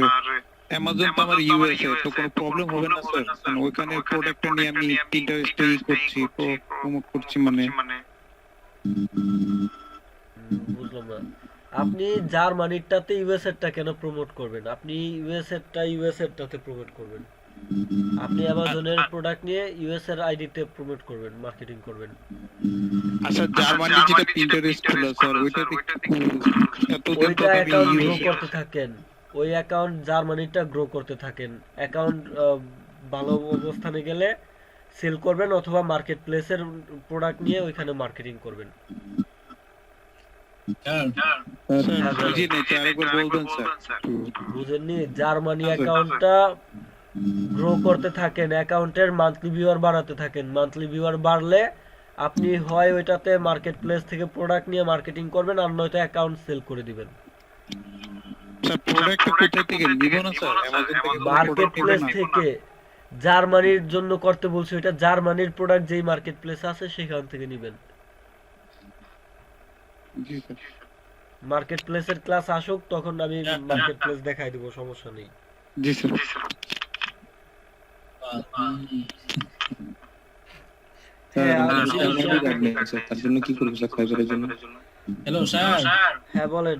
অ্যামাজন তো আমার ইউএসএ, তো কোনো প্রবলেম হবে না স্যার? কারণ ওইখানে প্রোডাক্টটা নিয়ে আমি ইন্টারেস্ট করছি, প্রমোট করছি মানে। বুঝলাম না, আপনি জার্মানিরটাতে ইউএসএরটা কেন প্রমোট করবেন? আপনি ইউএসএরটাতে প্রমোট করবেন। আপনি অ্যামাজনের প্রোডাক্ট নিয়ে ইউএস এর আইডিতে প্রমোট করবেন, মার্কেটিং করবেন। আচ্ছা, জার্মানি যেটা ইন্টারেস্ট ছিল স্যার, ওইটা ওইটা অ্যাকাউন্ট গ্রো করতে থাকেন, ওই অ্যাকাউন্ট জার্মানিটা গ্রো করতে থাকেন। অ্যাকাউন্ট ভালো অবস্থানে গেলে সেল করবেন, অথবা মার্কেট প্লেসের প্রোডাক্ট নিয়ে ওইখানে মার্কেটিং করবেন। বুঝেননি? জার্মানি অ্যাকাউন্টটা গ্রো করতে থাকেন, অ্যাকাউন্টের মান্থলি ভিউয়ার বাড়াতে থাকেন। মান্থলি ভিউয়ার বাড়লে আপনি হয় ওইটাতে মার্কেট প্লেস থেকে প্রোডাক্ট নিয়ে মার্কেটিং করবেন, আর নয়তো অ্যাকাউন্ট সেল করে দিবেন। মার্কেট প্লেস থেকে, জার্মানির জন্য করতে বলছি, ওইটা জার্মানির প্রোডাক্ট যেই মার্কেট প্লেস আছে সেখান থেকে নেবেন। মার্কেট প্লেসের ক্লাস আসুক, তখন আমি মার্কেট প্লেস দেখাই দিব, সমস্যা নেই। জি স্যার। তার জন্য কি করব স্যার ফাইবারের জন্য? Hello sir. হ্যাঁ বলেন,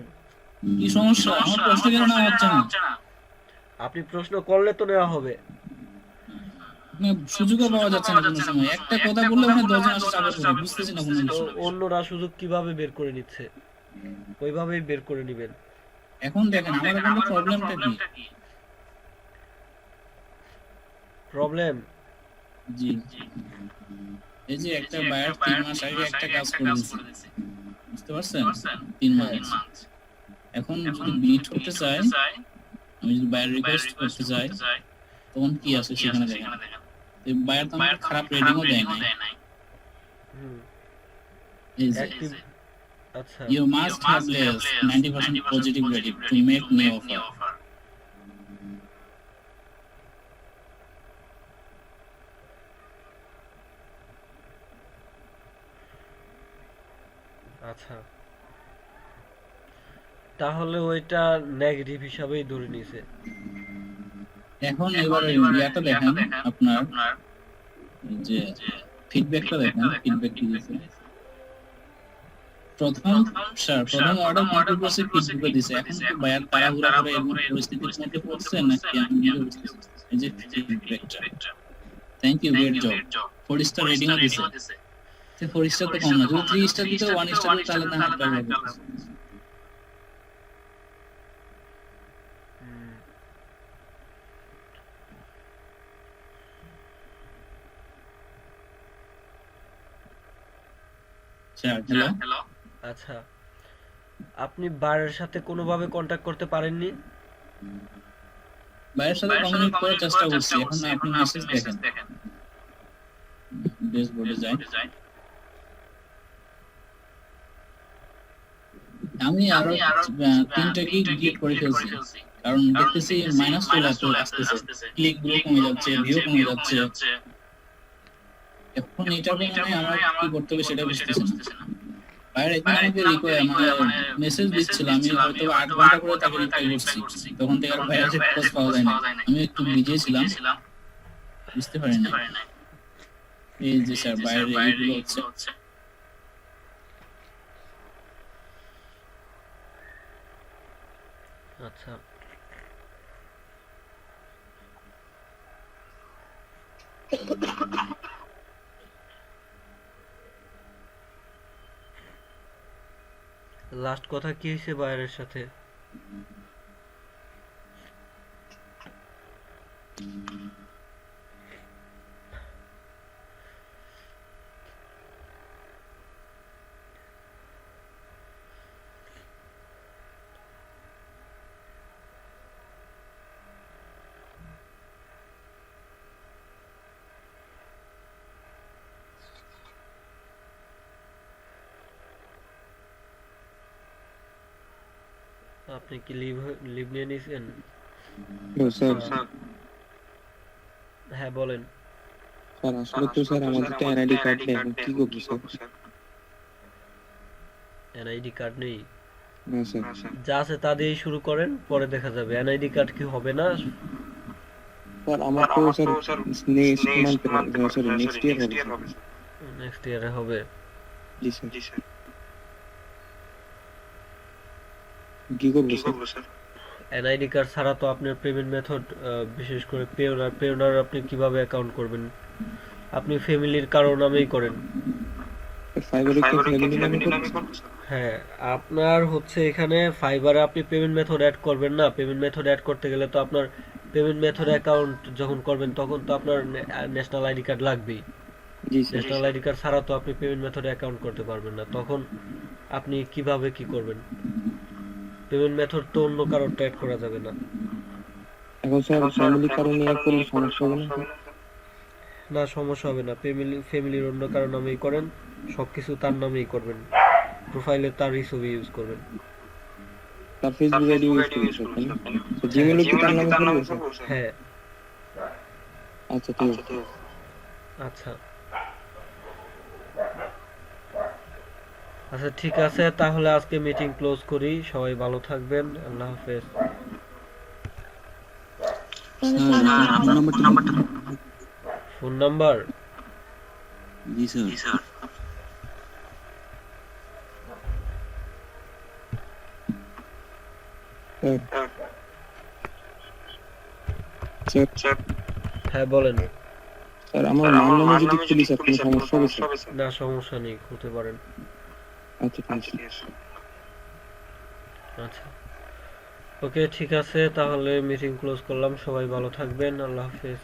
কি সমস্যা? আমার প্রশ্ন কেন নেওয়া হচ্ছে না? আপনি প্রশ্ন করলে তো নেওয়া হবে। সুযোগও পাওয়া যাচ্ছে না কোনো সময়, একটা কথা বললে মানে 10 জন আসে চাপে পড়ে, বুঝতেছি না কোনো কিছু। অন্যরা সুযোগ কিভাবে বের করে নিচ্ছে, ওইভাবেই বের করে নেবেন। এখন দেখেন আমার এখানে প্রবলেমটা কি? প্রবলেম? জি, এই যে একটা বায়ার 3 মাস আগে একটা কাজ করে দিয়েছে, বুঝতে পারছেন? 3 মাস। এখন যদি বিট করতে চাই, আমি যদি বায়ার রিকোয়েস্ট করতে চাই, তখন কি আসে সেখানে দেখেন। এই বায়ার তো আমাকে খারাপ রেটিংও দেয় না। আচ্ছা, you must have less 90% positive rating to make new offer. আচ্ছা, তাহলে ওইটা নেগেটিভ হিসাবেই ধরে নিয়েছে। এখন এবারে ইয়াটা দেখেন, আপনার যে ফিডব্যাকটা দেখেন, ফিডব্যাক কি দিয়েছে। প্রথম অর্ডার কন্ট্রোল করছে, ফিডব্যাক দিয়েছে। এখন তো বায়ার তাড়াহুড়া করে এমন পরিস্থিতির মধ্যে পড়ছে নাকি আমি নিজে বুঝতেছি। এই যে ফিডব্যাকটা, thank you, great job, 4 star রেটিংও দিয়েছে। তো 4 স্টার তো কম না, যদি 3 স্টার দিতে 1 স্টার দিতে তাহলে না হাত পাবে। হ্যালো। আচ্ছা, আপনি বায়ারের সাথে কোনোভাবে কন্টাক্ট করতে পারেননি? বায়ারের সাথে কমিউনিকেট করার চেষ্টা করছি, এখন আপনি মেসেজ দেখেন, ড্যাশবোর্ডে যাই, আমি আরো 3টা কি ডিলিট করে ফেলছি, কারণ দেখতেছি মাইনাস চলে আসতেছে, ক্লিক গুলো কমে যাচ্ছে, ভিউ কমে যাচ্ছে। এখন এটা মানে আমার কি করতে হবে সেটা বুঝতেছি না। বায়ার এখানে আমাকে মানে মেসেজ দিচ্ছিল, আমি হয়তো 8 ঘন্টা করে তাকে রিপ্লাই করছি, তখন থেকে আর বায়ার যে খোঁজ পাওয়া যায় না। আমি একটু বিজি ছিলাম, বুঝতে পারি না। এই যে স্যার বায়ার এইগুলো হচ্ছে। আচ্ছা, লাস্ট কথা কি হয়েছে বায়ারের সাথে? আপনি কি লিভ নিয়ে নিছেন? স্যার হ্যাঁ বলেন। স্যার আসলে তো স্যার আমাদের তো এনআইডি কার্ড নেই, এখন কি করবো স্যার? এনআইডি কার্ড নেই? না স্যার। যা আছে তা দিয়েই শুরু করেন, পরে দেখা যাবে। এনআইডি কার্ড কি হবে না? স্যার আমার তো sir next month sorry next year হবে স্যার। নেক্সট ইয়ারে হবে। জি স্যার। কি করবো স্যার? এনআইডি কার্ড ছাড়া তো আপনার পেমেন্ট মেথড, বিশেষ করে পেওনার আপনি কিভাবে অ্যাকাউন্ট করবেন? আপনি ফ্যামিলির কারো নামেই করেন। ফাইবারে কি ফ্যামিলি নামে করবো? হ্যাঁ, আপনার হচ্ছে এখানে ফাইবারে আপনি পেমেন্ট মেথড অ্যাড করবেন না। পেমেন্ট মেথড অ্যাড করতে গেলে তো আপনার পেমেন্ট মেথড অ্যাকাউন্ট যখন করবেন তখন তো আপনার ন্যাশনাল আইডি কার্ড লাগবেই। জি স্যার। ন্যাশনাল আইডি কার্ড ছাড়া তো আপনি পেমেন্ট মেথডে অ্যাকাউন্ট করতে পারবেন না। তখন আপনি কিভাবে কি করবেন? পেমেন্ট মেথড তো অন্য কারোরটা অ্যাড করা যাবে না। এখন স্যার ফ্যামিলি কারণে আর কোনো সমস্যা হবে না? না, সমস্যা হবে না। ফ্যামিলির অন্য কারো নামেই করেন, সবকিছু তার নামেই করবেন, প্রোফাইলে তার ছবি ইউজ করবেন। তার ফেসবুক আইডি ইউজ করবো স্যার? জিমেইল কি তার নামে করবো স্যার? হ্যাঁ। আচ্ছা ঠিক আছে। আচ্ছা আচ্ছা ঠিক আছে, তাহলে আজকে মিটিং ক্লোজ করি। সবাই ভালো থাকবেন, আল্লাহ হাফেজ। Phone number? জি স্যার। স্যার হ্যাঁ বলেন। স্যার আমার নামে যদি খুলি স্যার কোনো সমস্যা হবে স্যার? না, সমস্যা নেই, খুলতে পারেন। আচ্ছা ঠিক আছে। আচ্ছা ওকে, ঠিক আছে, তাহলে মিটিং ক্লোজ করলাম। সবাই ভালো থাকবেন, আল্লাহ হাফেজ।